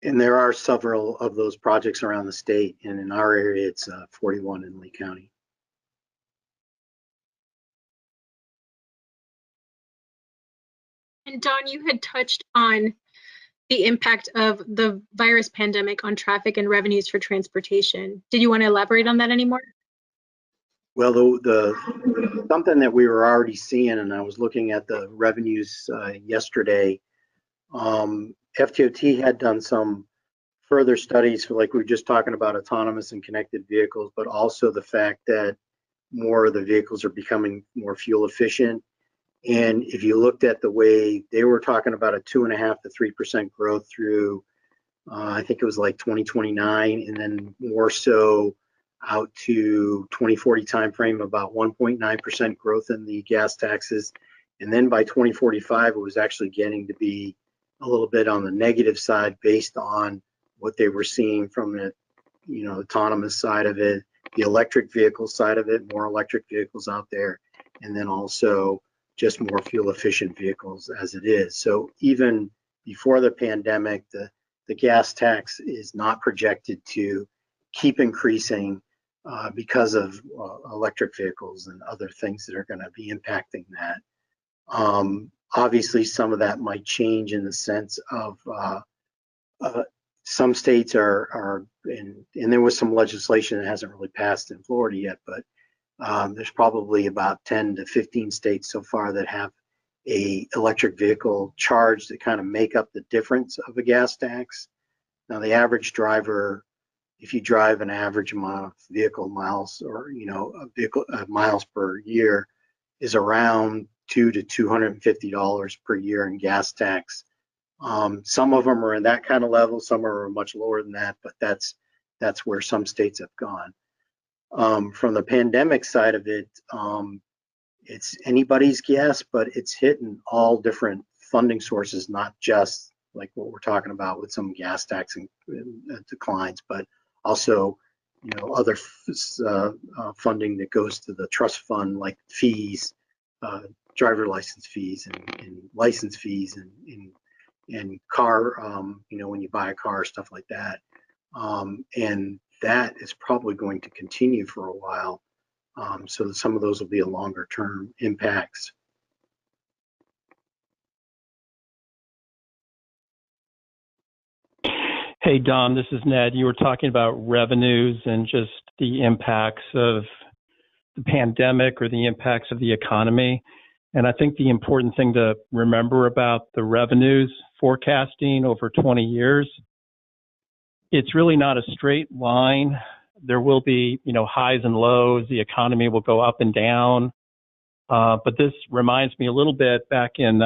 And there are several of those projects around the state, and in our area, it's 41 in Lee County. And Don, you had touched on the impact of the virus pandemic on traffic and revenues for transportation. Did you want to elaborate on that anymore? Well, the something that we were already seeing, and I was looking at the revenues yesterday. FDOT had done some further studies for, like we were just talking about, autonomous and connected vehicles, but also the fact that more of the vehicles are becoming more fuel efficient. And if you looked at the way they were talking about a 2.5% to 3% growth through, I think it was like 2029, and then more so out to 2040 timeframe, about 1.9% growth in the gas taxes. And then by 2045, it was actually getting to be a little bit on the negative side based on what they were seeing from the, autonomous side of it, the electric vehicle side of it, more electric vehicles out there, and then also just more fuel efficient vehicles as it is. So even before the pandemic, the gas tax is not projected to keep increasing because of electric vehicles and other things that are going to be impacting that. Obviously, some of that might change in the sense of some states are and there was some legislation that hasn't really passed in Florida yet, but there's probably about 10 to 15 states so far that have a electric vehicle charge that kind of make up the difference of a gas tax. Now, the average driver, if you drive an average amount of vehicle miles or miles per year, is around $200 to $250 per year in gas tax. Some of them are in that kind of level, some are much lower than that, but that's where some states have gone. From the pandemic side of it, it's anybody's guess, but it's hitting all different funding sources, not just like what we're talking about with some gas tax declines, but also other funding that goes to the trust fund, like fees, driver license fees and license fees and car, when you buy a car, stuff like that. And that is probably going to continue for a while. So some of those will be a longer term impacts. Hey, Don, this is Ned. You were talking about revenues and just the impacts of the pandemic or the impacts of the economy. And I think the important thing to remember about the revenues forecasting over 20 years, it's really not a straight line. There will be, highs and lows. The economy will go up and down. But this reminds me a little bit back in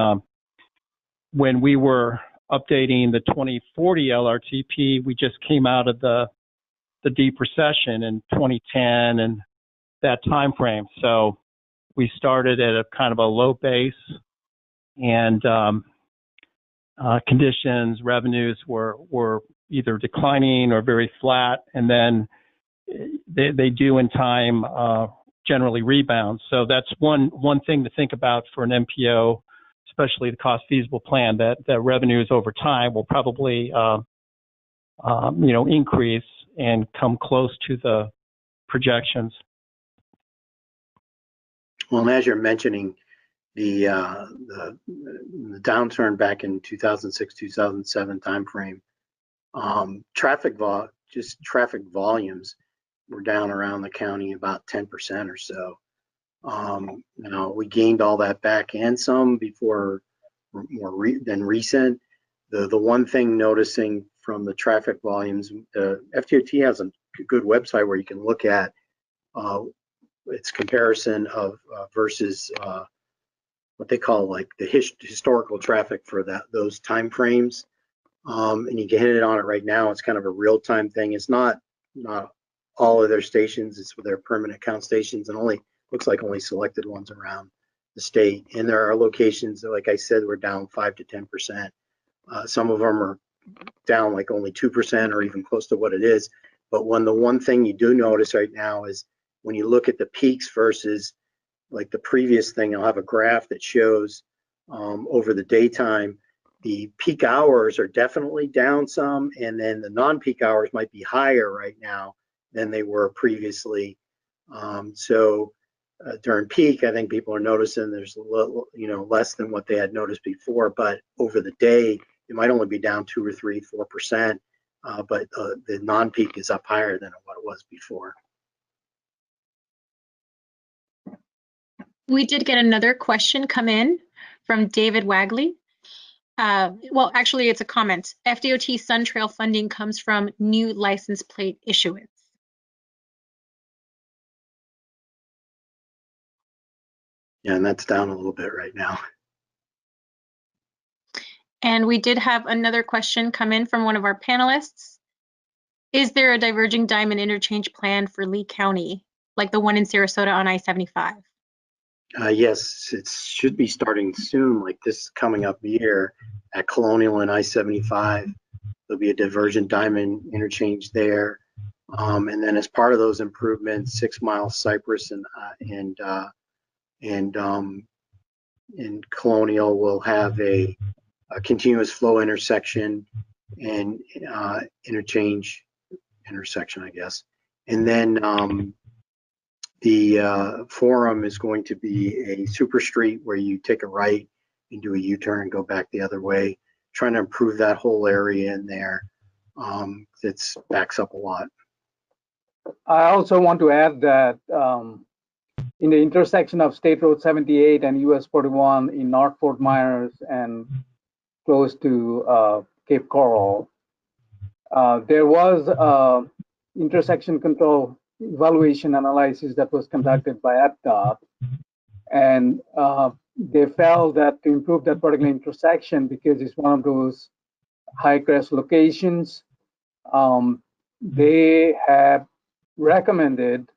when we were updating the 2040 LRTP, we just came out of the deep recession in 2010 and that time frame. So we started at a kind of a low base, and conditions, revenues were either declining or very flat, and then they do in time generally rebound. So that's one thing to think about for an MPO, especially the cost feasible plan, that revenues over time will probably increase and come close to the projections. Well, and as you're mentioning, the downturn back in 2006, 2007 timeframe, traffic volumes were down around the county about 10% or so. We gained all that back and some before than recent. The one thing noticing from the traffic volumes, the FDOT has a good website where you can look at its comparison of versus what they call like the historical traffic for those time frames. And you can hit it on it right now. It's kind of a real-time thing. It's not all of their stations. It's their permanent count stations, and looks like only selected ones around the state. And there are locations that, like I said, were down 5 to 10%. Some of them are down like only 2% or even close to what it is. But the one thing you do notice right now is when you look at the peaks versus like the previous thing, I'll have a graph that shows over the daytime, the peak hours are definitely down some, and then the non-peak hours might be higher right now than they were previously. During peak, I think people are noticing there's a little, less than what they had noticed before, but over the day, it might only be down 2 or 3, 4%, but the non-peak is up higher than what it was before. We did get another question come in from David Wagley. Well, actually, it's a comment. FDOT Sun Trail funding comes from new license plate issuance. Yeah, and that's down a little bit right now. And we did have another question come in from one of our panelists. Is there a diverging diamond interchange plan for Lee County, like the one in Sarasota on I-75? Yes, it should be starting soon, like this coming up year at Colonial and I-75. There'll be a divergent diamond interchange there. And then as part of those improvements, 6 Mile Cypress and Colonial will have a continuous flow intersection and intersection, I guess. And then the Forum is going to be a super street where you take a right and do a U-turn and go back the other way, trying to improve that whole area in there. It backs up a lot. I also want to add that in the intersection of State Road 78 and US 41 in North Fort Myers and close to Cape Coral, there was intersection control evaluation analysis that was conducted by APDOT, and they felt that to improve that particular intersection, because it's one of those high crash locations, they have recommended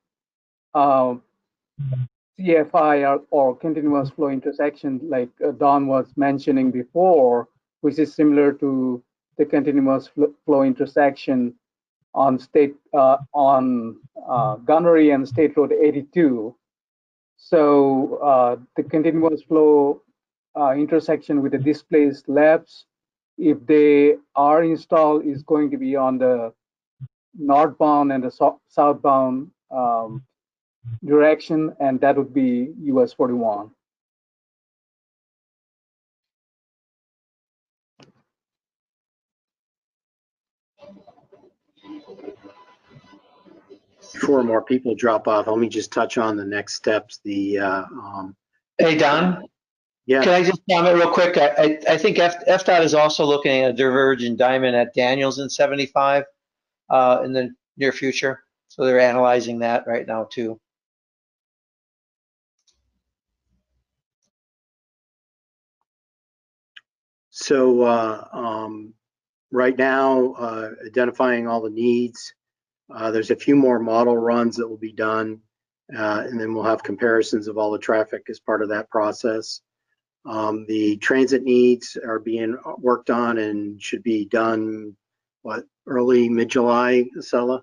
CFI or continuous flow intersection, like Don was mentioning before, which is similar to the continuous flow intersection on Gunnery and State Road 82. So the continuous flow intersection with the displaced laps, if they are installed, is going to be on the northbound and the southbound direction, and that would be US 41. Before more people drop off, let me just touch on the next steps. Hey, Don? Yeah. Can I just comment real quick? I think FDOT is also looking at a divergent diamond at Daniels in 75 in the near future. So they're analyzing that right now too. So right now, identifying all the needs. There's a few more model runs that will be done, and then we'll have comparisons of all the traffic as part of that process. The transit needs are being worked on and should be done, early mid-July, Sela?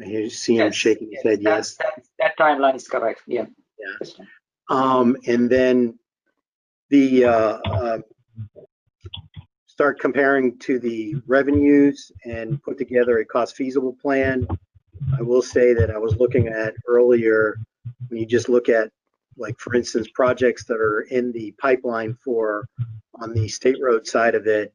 I see him shaking his head, yes. That timeline is correct, yeah. Yeah. And then the start comparing to the revenues and put together a cost feasible plan. I will say that I was looking at earlier, when you just look at, like, for instance, projects that are in the pipeline for on the state road side of it,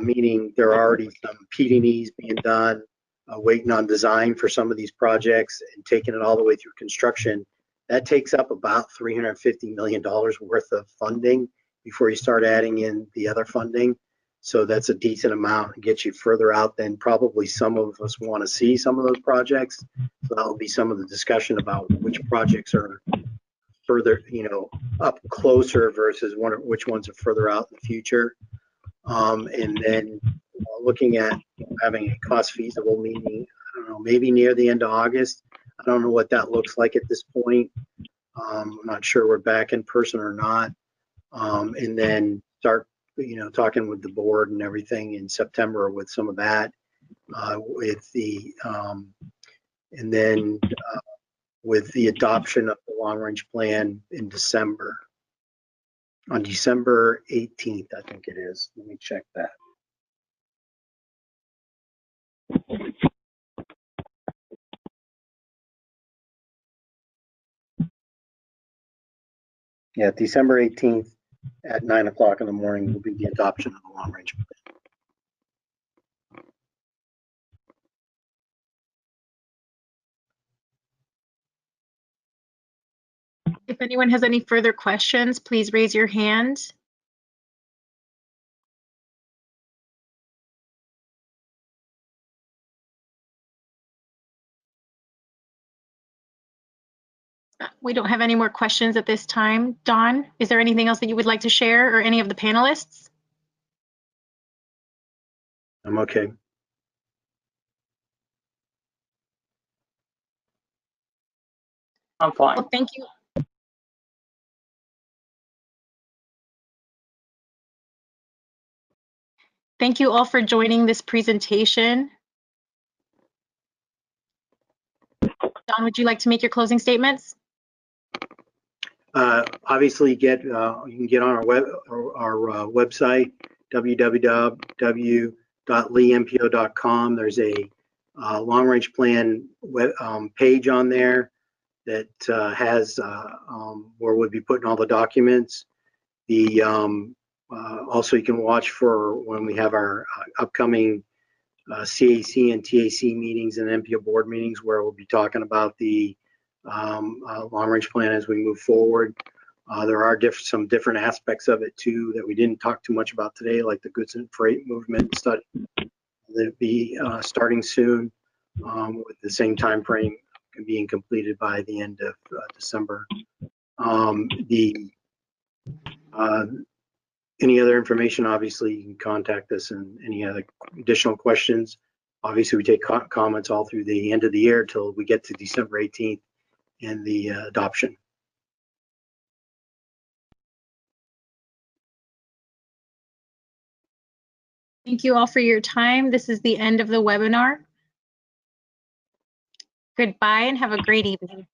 meaning there are already some PD&Es being done, waiting on design for some of these projects and taking it all the way through construction. That takes up about $350 million worth of funding before you start adding in the other funding. So that's a decent amount and gets you further out than probably some of us want to see some of those projects. So that'll be some of the discussion about which projects are further, up closer versus which ones are further out in the future. And then looking at having a cost feasible meeting, I don't know, maybe near the end of August. I don't know what that looks like at this point. I'm not sure we're back in person or not. And then start, talking with the board and everything in September with some of that, with the, and then with the adoption of the long range plan in December. On December 18th, I think it is. Let me check that. Yeah, December 18th at 9 o'clock in the morning will be the adoption of the long range plan. If anyone has any further questions, please raise your hand. We don't have any more questions at this time. Don, is there anything else that you would like to share, or any of the panelists? I'm okay. I'm fine. Well, thank you. Thank you all for joining this presentation. Don, would you like to make your closing statements? Obviously, you can get on our website, www.leempo.com. There's a long-range plan page on there that has where we'll be putting all the documents. Also, you can watch for when we have our upcoming CAC and TAC meetings and MPO board meetings, where we'll be talking about the long-range plan as we move forward. There are some different aspects of it too that we didn't talk too much about today, like the goods and freight movement study that'll be starting soon, with the same time frame being completed by the end of December. Any other information, obviously, you can contact us, and any other additional questions. Obviously, we take comments all through the end of the year till we get to December 18th and the adoption. Thank you all for your time. This is the end of the webinar. Goodbye and have a great evening.